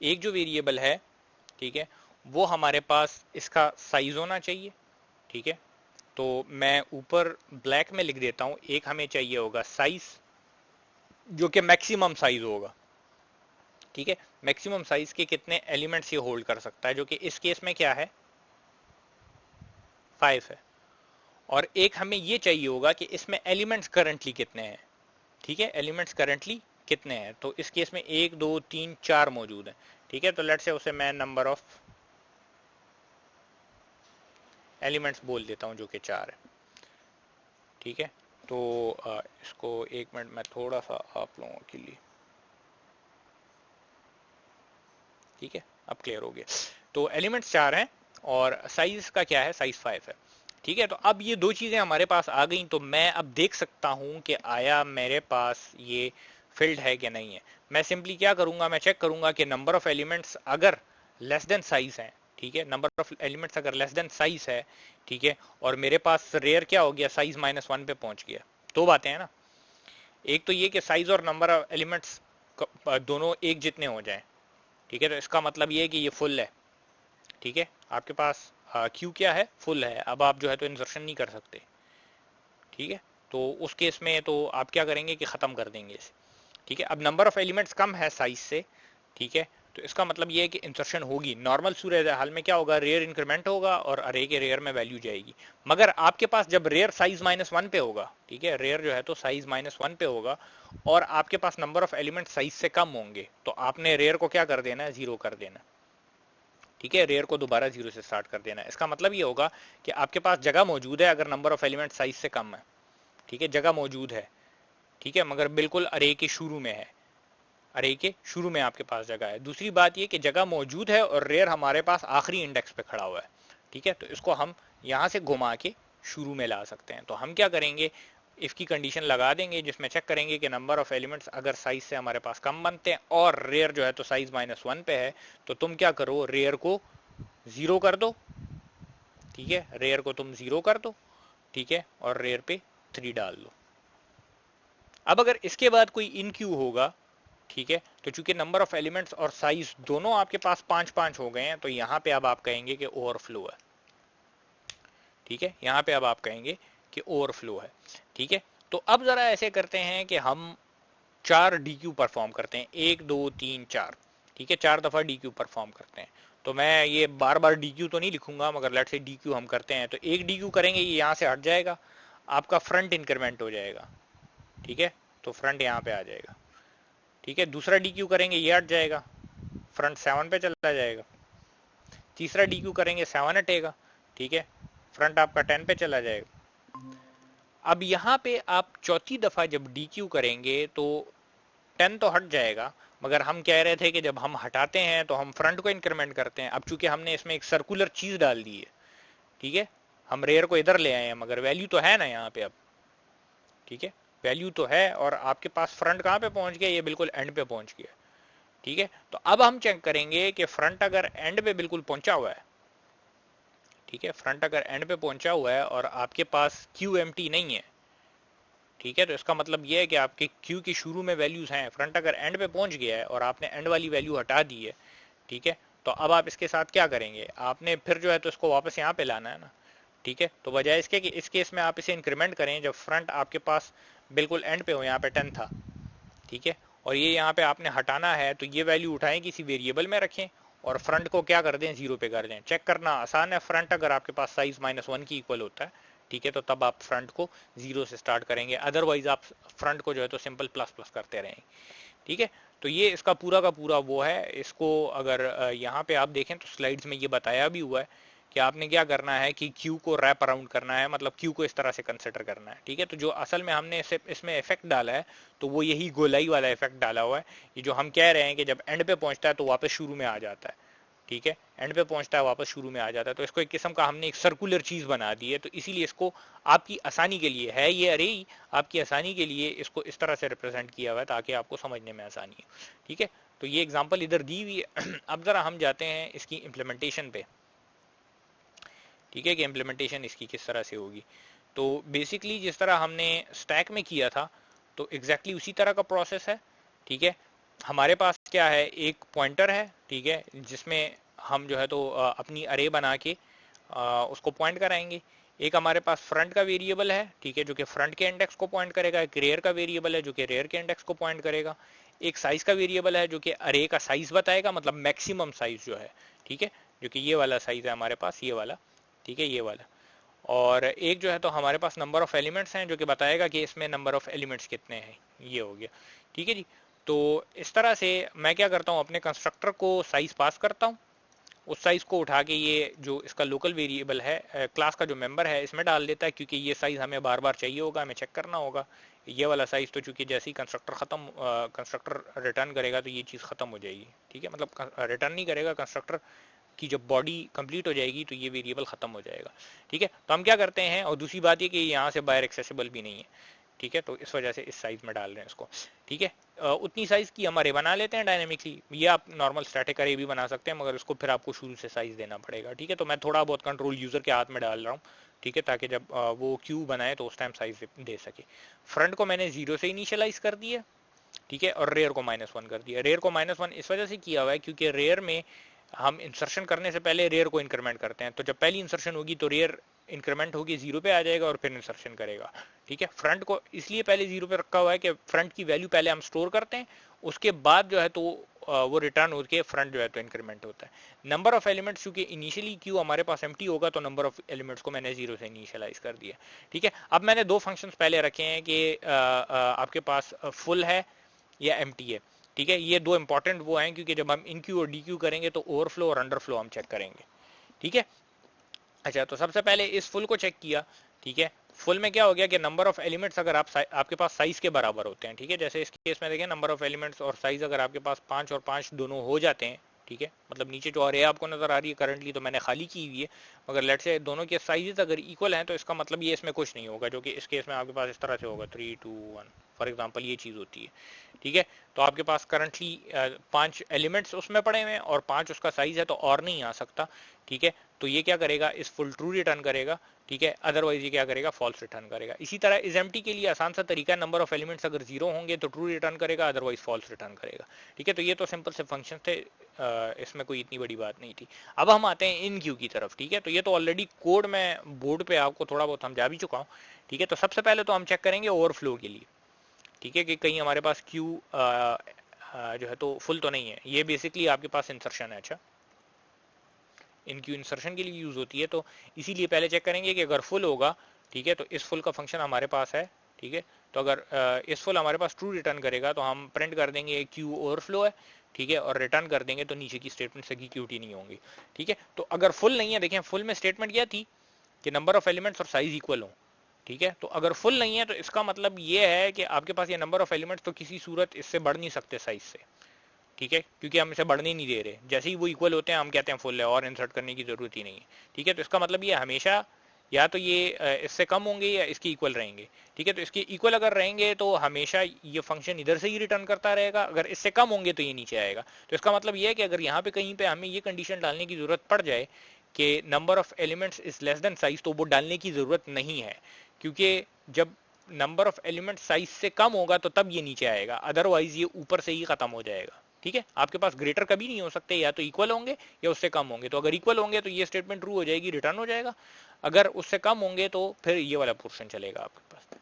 एक जो वेरिएबल है, ठीक है, वो हमारे पास इसका साइज होना चाहिए। ठीक है, तो मैं ऊपर ब्लैक में लिख देता हूं, एक हमें चाहिए होगा साइज जो कि मैक्सिमम साइज होगा। ठीक है, मैक्सिमम साइज के कितने एलिमेंट्स ये होल्ड कर सकता है, जो कि इस केस में क्या है 5 है। और एक हमें ये चाहिए होगा कि इसमें एलिमेंट्स करंटली कितने हैं। ठीक है, एलिमेंट्स करंटली कितने हैं, तो इस केस में 1 2 3 4 मौजूद हैं। ठीक है, तो लेट्स से उसे मैं नंबर ऑफ एलिमेंट्स बोल देता हूं जो कि 4 है। ठीक है, तो इसको एक मिनट मैं थोड़ा सा आप लोगों के लिए, ठीक है, अब क्लियर हो गया। तो एलिमेंट्स 4 हैं और साइज का क्या है, साइज 5 है। ठीक है, तो अब ये दो चीजें हमारे पास आ गई, तो मैं अब देख सकता हूं कि आया मेरे पास ये फिल्ड है कि नहीं है। मैं सिंपली क्या करूंगा, मैं चेक करूंगा कि नंबर ऑफ एलिमेंट्स अगर लेस देन साइज है, ठीक है, नंबर ऑफ एलिमेंट्स अगर लेस देन साइज है, ठीक है, और मेरे पास रेयर क्या हो गया, साइज -1 पे पहुंच गया। दो बातें हैं ना, एक तो ये कि साइज और नंबर ऑफ एलिमेंट्स दोनों एक जितने हो जाएं। ठीक है, तो इसका मतलब ये है कि ये फुल है। ठीक है, आपके पास क्यू क्या है, फुल है। अब आप जो है तो इंसर्शन नहीं कर सकते। ठीक है, तो उस केस में तो आप क्या करेंगे कि ख़त्म कर देंगे इसे। ठीक है, अब नंबर ऑफ एलिमेंट्स कम है साइज से, ठीक है, तो इसका मतलब ये है कि इंसर्शन होगी। नॉर्मल सूरत हाल में क्या होगा, रेयर इंक्रीमेंट होगा और अरे के रेयर में वैल्यू जाएगी। मगर आपके पास जब रेयर साइज -1 पे होगा, ठीक है, रेयर जो है तो साइज -1 पे होगा और आपके पास नंबर ऑफ एलिमेंट साइज से कम होंगे, तो आपने रेयर को क्या कर देना है, 0 कर देना। ठीक है, रेयर को दोबारा 0 से स्टार्ट कर देना है। इसका मतलब ये होगा कि आपके पास जगह मौजूद है अगर नंबर ऑफ एलिमेंट साइज से कम है। ठीक है, जगह मौजूद है, ठीक है, मगर बिल्कुल अरे के शुरू में है, अरे के शुरू में आपके पास जगह है। दूसरी बात ये कि जगह मौजूद है और रेयर हमारे पास आखिरी इंडेक्स पे खड़ा हुआ है। ठीक है, तो इसको हम यहाँ से घुमा के शुरू में ला सकते हैं। तो हम क्या करेंगे, इफ की कंडीशन लगा देंगे जिसमें चेक करेंगे कि नंबर ऑफ एलिमेंट्स अगर साइज से हमारे पास कम बनते हैं और रेयर जो है तो साइज -1 पे है, तो तुम क्या करो, रेयर को 0 कर दो। ठीक है, रेयर को तुम 0 कर दो। ठीक है, और रेयर पे 3 डाल दो। अब अगर इसके बाद कोई इन क्यू होगा, ठीक है, तो चूंकि नंबर ऑफ एलिमेंट्स और साइज दोनों आपके पास 5-5 हो गए हैं, तो यहां पे अब आप कहेंगे कि ओवरफ्लो है। ठीक है, यहां पे अब आप कहेंगे कि ओवरफ्लो है। ठीक है, तो अब जरा ऐसे करते हैं कि हम 4 DQ परफॉर्म करते हैं, 1 2 3 4। ठीक है, 4 दफा DQ परफॉर्म करते हैं। तो मैं ये बार बार DQ तो नहीं लिखूंगा, मगर लेट से DQ हम करते हैं, तो एक DQ करेंगे, ये यहाँ से हट जाएगा, आपका फ्रंट इंक्रीमेंट हो जाएगा। ठीक है, तो फ्रंट यहाँ पे आ जाएगा। ठीक है, दूसरा DQ करेंगे, ये हट जाएगा, फ्रंट 7 पे चला जाएगा। तीसरा DQ करेंगे, 7 हटेगा। ठीक है, फ्रंट आपका 10 पे चला जाएगा। अब यहाँ पे आप चौथी दफा जब DQ करेंगे तो 10 तो हट जाएगा, मगर हम कह रहे थे कि जब हम हटाते हैं तो हम फ्रंट को इंक्रीमेंट करते हैं। अब चूंकि हमने इसमें एक सर्कुलर चीज डाल दी है, ठीक है, हम रेयर को इधर ले आए हैं, मगर वैल्यू तो है ना यहाँ पे अब। ठीक है, वैल्यू तो है और आपके पास फ्रंट कहाँ पे पहुंच गया, ये बिल्कुल एंड पे पहुंच गया। ठीक है, तो अब हम चेक करेंगे कि फ्रंट अगर एंड पे बिल्कुल पहुंचा हुआ है, ठीक है, फ्रंट अगर एंड पे पहुंचा हुआ है और आपके पास क्यू एम्प्टी नहीं है, ठीक है, तो इसका मतलब यह है कि आपके क्यू की शुरू में वैल्यूज हैं, फ्रंट अगर एंड पे पहुंच गया है और आपने एंड वाली वैल्यू हटा दी है, ठीक है, तो अब आप इसके साथ क्या करेंगे, आपने फिर जो है तो इसको वापस यहाँ पे लाना है ना। ठीक है, तो बजाय इसके कि इस केस में आप इसे इंक्रीमेंट करें जब फ्रंट आपके पास बिल्कुल एंड पे हो, यहाँ पे 10 था, ठीक है, और ये यहाँ पे आपने हटाना है, तो ये वैल्यू उठाएं किसी वेरिएबल में रखें और फ्रंट को क्या कर दें, 0 पे कर दें। चेक करना आसान है, फ्रंट अगर आपके पास साइज -1 की इक्वल होता है, ठीक है, तो तब आप फ्रंट को 0 से स्टार्ट करेंगे, अदरवाइज आप फ्रंट को जो है तो सिंपल प्लस करते रहेंगे। ठीक है, तो ये इसका पूरा का पूरा वो है। इसको अगर यहाँ पे आप देखें तो स्लाइड्स में ये बताया भी हुआ है कि आपने क्या करना है कि क्यू को रैप अराउंड करना है, मतलब क्यू को इस तरह से कंसिडर करना है। ठीक है, तो जो असल में हमने इसमें इफेक्ट डाला है तो वो यही गोलाई वाला इफेक्ट डाला हुआ है। ये जो हम कह रहे हैं कि जब एंड पे पहुंचता है तो वापस शुरू में आ जाता है। ठीक है, एंड पे पहुंचता है वापस शुरू में आ जाता है, तो इसको एक किस्म का हमने एक सर्कुलर चीज बना दी है। तो इसीलिए इसको आपकी आसानी के लिए है, ये अरे आपकी आसानी के लिए इसको इस तरह से रिप्रेजेंट किया हुआ है ताकि आपको समझने में आसानी हो। ठीक है, तो ये एग्जांपल इधर दी हुई है। अब जरा हम जाते हैं इसकी इम्प्लीमेंटेशन पे। ठीक है, कि इम्प्लीमेंटेशन इसकी किस तरह से होगी। तो बेसिकली जिस तरह हमने स्टैक में किया था तो एग्जैक्टली उसी तरह का प्रोसेस है। ठीक है, हमारे पास क्या है, एक पॉइंटर है, ठीक है, जिसमें हम जो है तो अपनी अरे बना के उसको पॉइंट कराएंगे। एक हमारे पास फ्रंट का वेरिएबल है, ठीक है, जो कि फ्रंट के इंडेक्स को पॉइंट करेगा। एक रेयर का वेरिएबल है जो कि रेयर के इंडेक्स को पॉइंट करेगा। एक साइज का वेरिएबल है जो कि अरे का साइज बताएगा, मतलब मैक्सिमम साइज जो है, ठीक है, जो कि ये वाला साइज है हमारे पास, ये वाला, ठीक है, ये वाला। और एक जो है तो हमारे पास नंबर ऑफ एलिमेंट्स हैं जो कि बताएगा कि इसमें नंबर ऑफ एलिमेंट्स कितने हैं, ये हो गया। ठीक है जी। तो इस तरह से मैं क्या करता हूँ, अपने कंस्ट्रक्टर को साइज पास करता हूँ, उस साइज को उठा के ये जो इसका लोकल वेरिएबल है क्लास का जो मेंबर है इसमें डाल देता है, क्योंकि ये साइज हमें बार बार चाहिए होगा, हमें चेक करना होगा। ये वाला साइज तो चूंकि जैसे ही कंस्ट्रक्टर रिटर्न करेगा तो ये चीज़ खत्म हो जाएगी। ठीक है, मतलब रिटर्न नहीं करेगा, कंस्ट्रक्टर की जब बॉडी कंप्लीट हो जाएगी तो ये वेरिएबल खत्म हो जाएगा। ठीक है, तो हम क्या करते हैं, और दूसरी बात ये कि यहाँ से बाहर एक्सेसिबल भी नहीं है। ठीक है, तो इस वजह से इस साइज में डाल रहे हैं इसको। ठीक है, उतनी साइज की हम अरे बना लेते हैं डायनेमिकली, ये आप नॉर्मल स्टैटिक अरे भी बना सकते हैं, मगर उसको फिर आपको शुरू से साइज देना पड़ेगा। ठीक है, तो मैं थोड़ा बहुत कंट्रोल यूजर के हाथ में डाल रहा हूँ। ठीक है, ताकि जब वो क्यू बनाए तो उस टाइम साइज दे सके। फ्रंट को मैंने 0 से इनिशियलाइज कर दिया। ठीक है, और रेयर को -1 कर दिया। रेयर को -1 इस वजह से किया हुआ है क्योंकि रेयर में हम इंसर्शन करने से पहले रेयर को इंक्रीमेंट करते हैं, तो जब पहली इंसर्शन होगी तो रेयर इंक्रीमेंट होगी 0 पे आ जाएगा और फिर इंसर्शन करेगा। ठीक है, फ्रंट को इसलिए पहले 0 पे रखा हुआ है कि फ्रंट की वैल्यू पहले हम स्टोर करते हैं, उसके बाद जो है तो वो रिटर्न होकर फ्रंट जो है तो इंक्रीमेंट होता है। नंबर ऑफ एलिमेंट्स क्योंकि इनिशियली क्यू हमारे पास एम्प्टी होगा तो नंबर ऑफ एलिमेंट्स को मैंने 0 से इनिशियलाइज कर दिया। ठीक है, अब मैंने दो फंक्शंस पहले रखे हैं कि आपके पास फुल है या एम्प्टी है। ठीक है, ये दो इंपॉर्टेंट वो हैं क्योंकि जब हम इन क्यू और डी क्यू करेंगे तो ओवरफ्लो और अंडरफ्लो हम चेक करेंगे। ठीक है, अच्छा तो सबसे पहले इस फुल को चेक किया। ठीक है, फुल में क्या हो गया कि नंबर ऑफ एलिमेंट्स अगर आपके पास साइज के बराबर होते हैं। ठीक है, जैसे इस केस में देखें नंबर ऑफ एलिमेंट्स और साइज अगर आपके पास 5 और 5 दोनों हो जाते हैं। ठीक है, मतलब नीचे जो अरे आपको नजर आ रही है करंटली तो मैंने खाली की हुई है, मगर लेट से दोनों के साइजेस अगर इक्वल हैं तो इसका मतलब ये इसमें कुछ नहीं होगा, जो कि इस केस में आपके पास इस तरह से होगा 3 2 1 फॉर एग्जांपल ये चीज़ होती है। ठीक है, तो आपके पास करंटली 5 एलिमेंट्स उसमें पड़े हुए हैं और 5 उसका साइज है तो और नहीं आ सकता। ठीक है, तो ये क्या करेगा, इस फुल ट्रू रिटर्न करेगा। ठीक है, अदरवाइज ये क्या करेगा, फॉल्स रिटर्न करेगा। इसी तरह इस एम्प्टी के लिए आसान सा तरीका है, नंबर ऑफ एलिमेंट्स अगर 0 होंगे तो ट्रू रिटर्न करेगा, अदरवाइज फॉल्स रिटर्न करेगा। ठीक है, तो ये तो सिंपल से फंक्शन थे, इसमें कोई इतनी बड़ी बात नहीं थी। अब हम आते हैं इन क्यू की तरफ। ठीक है, तो ये तो ऑलरेडी कोड में बोर्ड पे आपको थोड़ा बहुत समझा भी चुका हूँ। ठीक है, तो सबसे पहले तो हम चेक करेंगे ओवरफ्लो के लिए। ठीक है, कि कहीं हमारे पास क्यू जो है तो फुल तो नहीं है। ये बेसिकली आपके पास इंसर्शन है। अच्छा, इन क्यू इंसर्शन के लिए यूज होती है, तो इसीलिए पहले चेक करेंगे कि अगर फुल होगा। ठीक है, तो इस फुल का फंक्शन हमारे पास है। ठीक है, तो अगर इस फुल हमारे पास ट्रू रिटर्न करेगा तो हम प्रिंट कर देंगे क्यू ओवरफ्लो है। ठीक है, और रिटर्न कर देंगे तो नीचे की स्टेटमेंट एग्जीक्यूट नहीं होंगी। ठीक है, तो अगर फुल नहीं है, देखें फुल में स्टेटमेंट क्या थी कि नंबर ऑफ एलिमेंट्स और साइज इक्वल हो। ठीक है, तो अगर फुल नहीं है तो इसका मतलब ये है कि आपके पास ये नंबर ऑफ एलिमेंट्स तो किसी सूरत इससे बढ़ नहीं सकते साइज से। ठीक है, क्योंकि हम इसे बढ़ने नहीं दे रहे, जैसे ही वो इक्वल होते हैं हम कहते हैं फुल है और इंसर्ट करने की जरूरत ही नहीं है। ठीक है, तो इसका मतलब ये हमेशा या तो ये इससे कम होंगे या इसके इक्वल रहेंगे। ठीक है, तो इसके इक्वल अगर रहेंगे तो हमेशा ये फंक्शन इधर से ही रिटर्न करता रहेगा, अगर इससे कम होंगे तो ये नीचे आएगा। तो इसका मतलब ये है कि अगर यहाँ पे कहीं पे हमें ये कंडीशन डालने की जरूरत पड़ जाए कि number of elements is less than size, तो वो डालने की जरूरत नहीं है, क्योंकि जब नंबर ऑफ एलिमेंट साइज से कम होगा तो तब ये नीचे आएगा, अदरवाइज ये ऊपर से ही खत्म हो जाएगा। ठीक है, आपके पास ग्रेटर कभी नहीं हो सकते, या तो इक्वल होंगे या उससे कम होंगे। तो अगर इक्वल होंगे तो ये स्टेटमेंट ट्रू हो जाएगी, रिटर्न हो जाएगा। अगर उससे कम होंगे तो फिर ये वाला पोर्शन चलेगा आपके पास।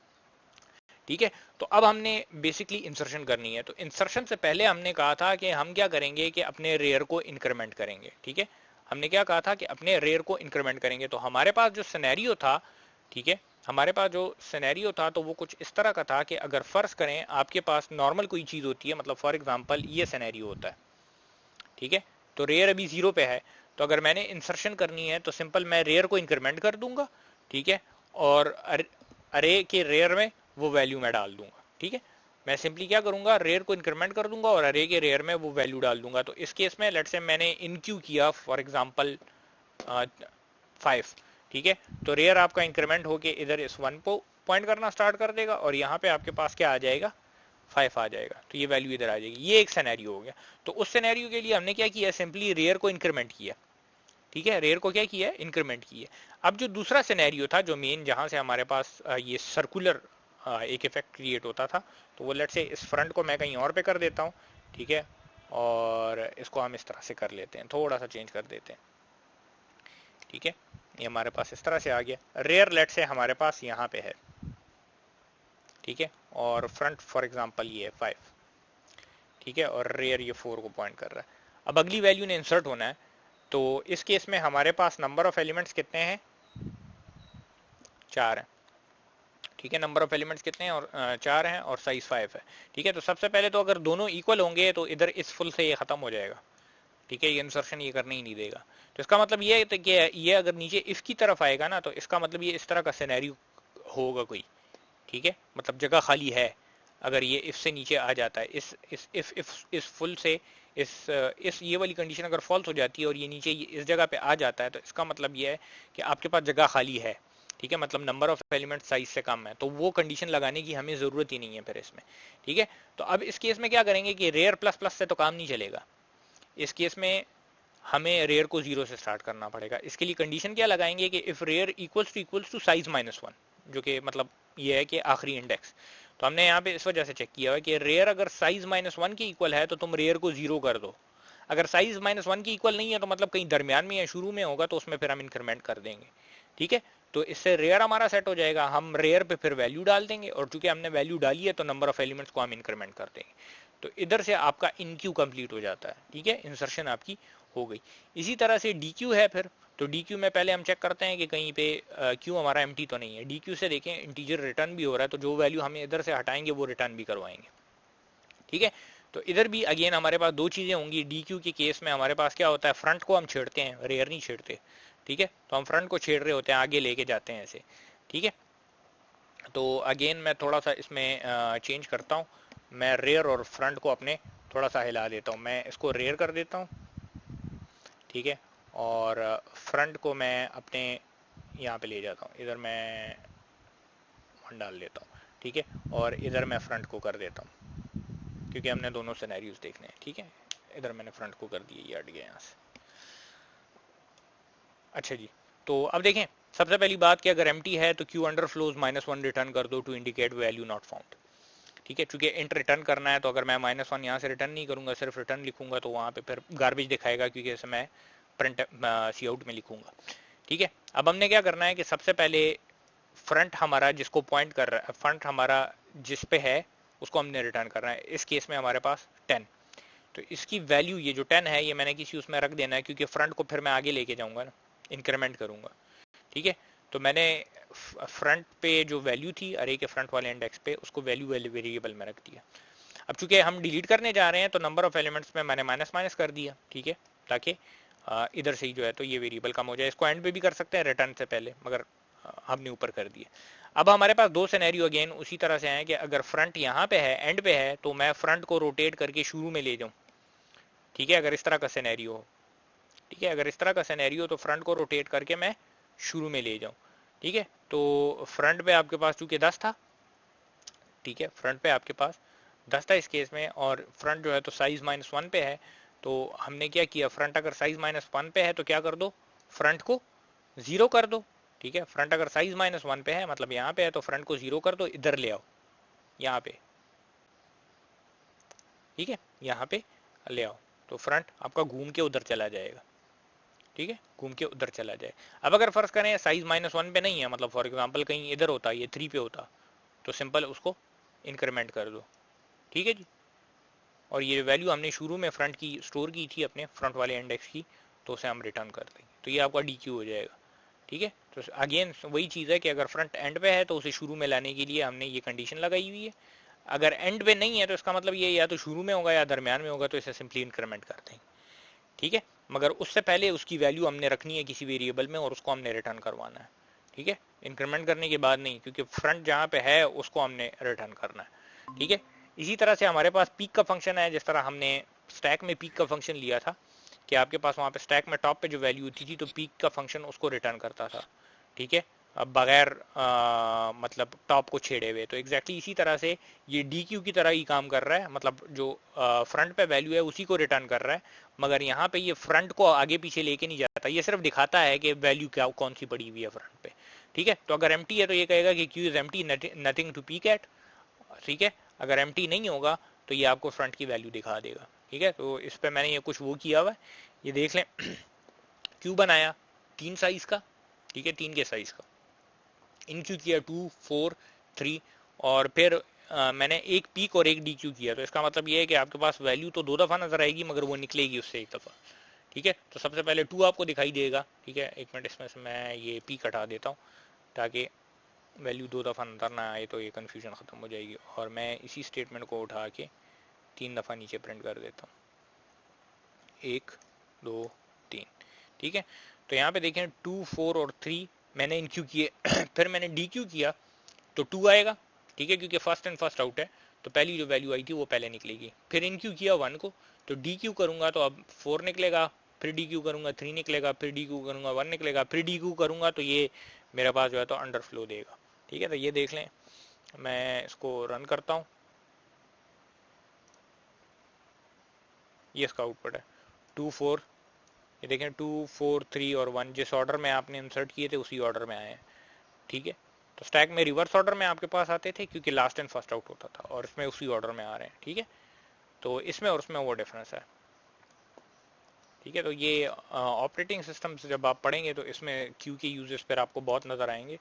ठीक है, तो अब हमने बेसिकली इंसर्शन करनी है। तो इंसर्शन से पहले हमने कहा था कि हम क्या करेंगे कि अपने रेयर को इंक्रीमेंट करेंगे। ठीक है, हमने क्या कहा था कि अपने रेयर को इंक्रीमेंट करेंगे। तो हमारे पास जो सिनेरियो था, ठीक है, हमारे पास जो सिनेरियो था तो वो कुछ इस तरह का था कि अगर फर्ज करें आपके पास नॉर्मल कोई चीज होती है, मतलब फॉर एग्जांपल ये सिनेरियो होता है। ठीक है, तो रेयर अभी 0 पे है, तो अगर मैंने इंसर्शन करनी है तो सिंपल मैं रेयर को इंक्रीमेंट कर दूंगा। ठीक है, और अरे के रेयर में वो वैल्यू मैं डाल दूंगा। ठीक है, मैं सिंपली क्या करूंगा, रेयर को इंक्रीमेंट कर दूंगा और अरे के रेयर में वो वैल्यू डाल दूंगा। तो इस केस में लेट से मैंने इन क्यू किया फॉर एग्जांपल 5। ठीक है, तो रेयर आपका इंक्रीमेंट होके इधर इस 1 को पॉइंट करना स्टार्ट कर देगा और यहाँ पे आपके पास क्या आ जाएगा, 5 आ जाएगा। तो ये वैल्यू इधर आ जाएगी। ये एक सिनेरियो हो गया। तो उस सिनेरियो के लिए हमने क्या किया, सिंपली रेयर को इंक्रीमेंट किया। ठीक है, रेयर को क्या किया, इंक्रीमेंट किया। अब जो दूसरा सिनेरियो था, जो मेन जहां से हमारे पास ये सर्कुलर एक इफेक्ट क्रिएट होता था, तो वो लेट से इस फ्रंट को मैं कहीं और पे कर देता हूँ। ठीक है, और इसको हम इस तरह से कर लेते हैं, थोड़ा सा चेंज कर देते हैं। ठीक है, ये हमारे पास इस तरह से आ गया। रेयर लेट से हमारे पास यहाँ पे है। ठीक है, और फ्रंट फॉर एग्जांपल ये है 5। ठीक है, और रेयर ये 4 को पॉइंट कर रहा है। अब अगली वैल्यू ने इंसर्ट होना है, तो इस केस में हमारे पास नंबर ऑफ एलिमेंट्स कितने हैं, 4 है, ठीक है। नंबर ऑफ एलिमेंट्स कितने हैं, और 4 हैं, और साइज 5 है, ठीक है। तो सबसे पहले तो अगर दोनों इक्वल होंगे तो इधर इस फुल से ये खत्म हो जाएगा, ठीक है, ये इंसर्शन ये करने ही नहीं देगा। तो इसका मतलब ये है कि ये अगर नीचे इफ की तरफ आएगा ना, तो इसका मतलब ये इस तरह का सिनेरियो होगा कोई, ठीक है, मतलब जगह खाली है। अगर ये इफ से नीचे आ जाता है, इस फुल से इस ये वाली कंडीशन अगर फॉल्स हो जाती है और ये नीचे इस जगह पे आ जाता है, तो इसका मतलब ये है कि आपके पास जगह खाली है, ठीक है, मतलब नंबर ऑफ एलिमेंट साइज से कम है, तो वो कंडीशन लगाने की हमें जरूरत ही नहीं है फिर इसमें, ठीक है। तो अब इस केस में क्या करेंगे कि रेयर प्लस प्लस से तो काम नहीं चलेगा, इस केस में हमें रेयर को 0 से स्टार्ट करना पड़ेगा। इसके लिए कंडीशन क्या लगाएंगे कि if rear equals to size -1, जो कि मतलब ये है कि आखिरी इंडेक्स। तो हमने यहाँ पे इस वजह से चेक किया है कि रेयर अगर साइज -1 के इक्वल है तो तुम रेयर को 0 कर दो, अगर साइज -1 की इक्वल नहीं है तो मतलब कहीं दरमियान में या शुरू में होगा, तो उसमें फिर हम इंक्रीमेंट कर देंगे, ठीक है। तो इससे रेयर हमारा सेट हो जाएगा, हम रेयर पे फिर वैल्यू डाल देंगे, और चूंकि हमने वैल्यू डाली है तो नंबर ऑफ एलिमेंट्स को हम इंक्रीमेंट कर देंगे। तो इधर से आपका इन क्यू कंप्लीट हो जाता है, ठीक है, इंसर्शन आपकी हो गई। इसी तरह से डी क्यू है फिर, तो डी क्यू में पहले हम चेक करते हैं कि कहीं पे क्यू हमारा एम्प्टी तो नहीं है। डी क्यू से देखें इंटीजर रिटर्न भी हो रहा है, तो जो वैल्यू हमें इधर से हटाएंगे वो रिटर्न भी करवाएंगे, ठीक है। तो इधर भी अगेन हमारे पास दो चीज़ें होंगी। डी क्यू के केस में हमारे पास क्या होता है, फ्रंट को हम छेड़ते हैं, रेयर नहीं छेड़ते, ठीक है। तो हम फ्रंट को छेड़ रहे होते हैं, आगे लेके जाते हैं ऐसे, ठीक है। तो अगेन मैं थोड़ा सा इसमें चेंज करता हूँ, मैं रेयर और फ्रंट को अपने थोड़ा सा हिला देता हूँ, मैं इसको रेयर कर देता हूँ, ठीक है, और फ्रंट को मैं अपने यहाँ पे ले जाता हूँ, इधर मैं 1 डाल देता हूँ, ठीक है, और इधर मैं फ्रंट को कर देता हूँ, क्योंकि हमने दोनों सिनेरियोज देखने हैं, ठीक है। इधर मैंने फ्रंट को कर दिया, ये हट गया यहाँ से। अच्छा जी, तो अब देखें, सबसे पहली बात कि अगर एम्प्टी है तो क्यू अंडर फ्लोज -1 रिटर्न कर दो to indicate value not found, ठीक है। चूंकि इंट रिटर्न करना है, तो अगर मैं -1 यहाँ से रिटर्न नहीं करूंगा, सिर्फ रिटर्न लिखूंगा, तो वहाँ पे फिर गार्बेज दिखाएगा, क्योंकि ऐसे मैं प्रिंट सी आउट में लिखूंगा, ठीक है। अब हमने क्या करना है कि सबसे पहले फ्रंट हमारा जिसको पॉइंट कर रहा है, फ्रंट हमारा जिस पे है उसको हमने रिटर्न करना है। इस केस में हमारे पास 10, तो इसकी वैल्यू ये जो 10 है ये मैंने किसी उसमें रख देना है, क्योंकि फ्रंट को फिर मैं आगे लेके जाऊंगा ना, इंक्रीमेंट करूंगा, ठीक है। तो मैंने फ्रंट पे जो वैल्यू थी अरे के फ्रंट वाले इंडेक्स पे, उसको वैल्यू वेरिएबल में रख दिया। अब चूंकि हम डिलीट करने जा रहे हैं तो नंबर ऑफ एलिमेंट्स में मैंने माइनस माइनस कर दिया, ठीक है, ताकि इधर से ही जो है तो ये वेरिएबल कम हो जाए। इसको एंड पे भी कर सकते हैं रिटर्न से पहले, मगर हमने ऊपर कर दिए। अब हमारे पास दो सिनेरियो अगेन उसी तरह से हैं कि अगर फ्रंट यहाँ पे है, एंड पे है, तो मैं फ्रंट को रोटेट करके शुरू में ले जाऊं, ठीक है, अगर इस तरह का सिनेरियो हो, ठीक है, अगर इस तरह का सिनेरियो तो फ्रंट को रोटेट करके मैं शुरू में ले जाऊं, ठीक है। तो फ्रंट पे आपके पास चूंकि 10 था, ठीक है, फ्रंट पे आपके पास 10 था इस केस में, और फ्रंट जो है तो साइज -1 पे है, तो हमने क्या किया, फ्रंट अगर साइज -1 पे है तो क्या कर दो, फ्रंट को 0 कर दो, ठीक है। फ्रंट अगर साइज -1 पे है, मतलब यहाँ पे है, तो फ्रंट को 0 कर दो, इधर ले आओ यहाँ पे, ठीक है, यहाँ पे ले आओ, तो फ्रंट आपका घूम के उधर चला जाएगा, ठीक है, घूम के उधर चला जाए। अब अगर फर्ज करें साइज -1 पे नहीं है, मतलब फॉर एग्जांपल कहीं इधर होता, ये 3 पे होता, तो सिंपल उसको इंक्रीमेंट कर दो, ठीक है जी। और ये वैल्यू हमने शुरू में फ्रंट की स्टोर की थी अपने फ्रंट वाले इंडेक्स की, तो उसे हम रिटर्न कर देंगे, तो ये आपका डी क्यू हो जाएगा, ठीक है। तो अगेन वही चीज़ है कि अगर फ्रंट एंड पे है तो उसे शुरू में लाने के लिए हमने ये कंडीशन लगाई हुई है। अगर एंड पे नहीं है तो इसका मतलब ये या तो शुरू में होगा या दरमियान में होगा, तो इसे सिंपली इंक्रीमेंट कर देंगे, ठीक है। मगर उससे पहले उसकी वैल्यू हमने रखनी है किसी वेरिएबल में और उसको हमने रिटर्न करवाना है, ठीक है, इंक्रीमेंट करने के बाद नहीं, क्योंकि फ्रंट जहाँ पे है उसको हमने रिटर्न करना है, ठीक है। इसी तरह से हमारे पास पीक का फंक्शन है, जिस तरह हमने स्टैक में पीक का फंक्शन लिया था कि आपके पास वहाँ पे स्टैक में टॉप पे जो वैल्यू होती थी तो पीक का फंक्शन उसको रिटर्न करता था, ठीक है, अब बगैर मतलब टॉप को छेड़े हुए। तो एग्जैक्टली इसी तरह से ये डी क्यू की तरह ही काम कर रहा है, मतलब जो फ्रंट पे वैल्यू है उसी को रिटर्न कर रहा है, मगर यहाँ पे ये फ्रंट को आगे पीछे लेके नहीं जाता, ये सिर्फ दिखाता है कि वैल्यू क्या कौन सी पड़ी हुई है फ्रंट पे, ठीक है। तो अगर एम्प्टी है तो ये कहेगा कि queue is empty, nothing to peek at, ठीक है। अगर एम्प्टी नहीं होगा तो ये आपको फ्रंट की वैल्यू दिखा देगा, ठीक है। तो इस पर मैंने ये कुछ वो किया हुआ है, ये देख लें। क्यू बनाया 3 साइज का, ठीक है, 3 के साइज का, इन क्यू किया 2, 4, 3, और फिर मैंने एक पीक और एक डी क्यू किया। तो इसका मतलब ये है कि आपके पास वैल्यू तो 2 दफ़ा नजर आएगी, मगर वो निकलेगी उससे एक दफ़ा, ठीक है। तो सबसे पहले 2 आपको दिखाई देगा, ठीक है। एक मिनट, इसमें से मैं ये पीक हटा देता हूँ ताकि वैल्यू 2 दफ़ा नज़र ना आए तो ये कन्फ्यूजन ख़त्म हो जाएगी। और मैं इसी स्टेटमेंट को उठा के 3 दफ़ा नीचे प्रिंट कर देता हूँ, 1 2 3। ठीक है, तो यहाँ पे देखें 2 4 और 3 मैंने इन क्यू किए फिर मैंने डी क्यू किया तो 2 आएगा। ठीक है, क्योंकि फर्स्ट एंड फर्स्ट आउट है तो पहली जो वैल्यू आई थी वो पहले निकलेगी। फिर इन क्यू किया 1 को तो डी क्यू करूंगा तो अब 4 निकलेगा, फिर डी क्यू करूंगा 3 निकलेगा, फिर डी क्यू करूंगा 1 निकलेगा, फिर डी क्यू करूंगा तो ये मेरे पास जो है तो अंडरफ्लो देगा। ठीक है, तो ये देख लें, मैं इसको रन करता हूँ, ये इसका आउटपुट है 2 4। ये देखें 2 4 3 और 1 जिस ऑर्डर में आपने इंसर्ट किए थे उसी ऑर्डर में आए हैं। ठीक है, तो स्टैक में रिवर्स ऑर्डर में आपके पास आते थे क्योंकि लास्ट एंड फर्स्ट आउट होता था, और इसमें उसी ऑर्डर में आ रहे हैं। ठीक है, तो इसमें और उसमें वो डिफरेंस है। ठीक है, तो ये ऑपरेटिंग सिस्टम से जब आप पढ़ेंगे तो इसमें क्यू के यूजेस पर आपको बहुत नज़र आएंगे।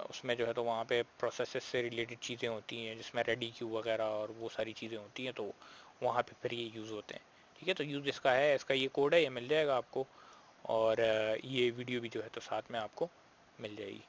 उसमें जो है तो वहाँ पे प्रोसेसेस से रिलेटेड चीज़ें होती हैं जिसमें रेडी क्यू वगैरह और वो सारी चीज़ें होती हैं, तो वहाँ पे फिर ये यूज़ होते हैं। ठीक है, तो यूज़ इसका है, इसका ये कोड है, ये मिल जाएगा आपको, और ये वीडियो भी जो है तो साथ में आपको मिल जाएगी।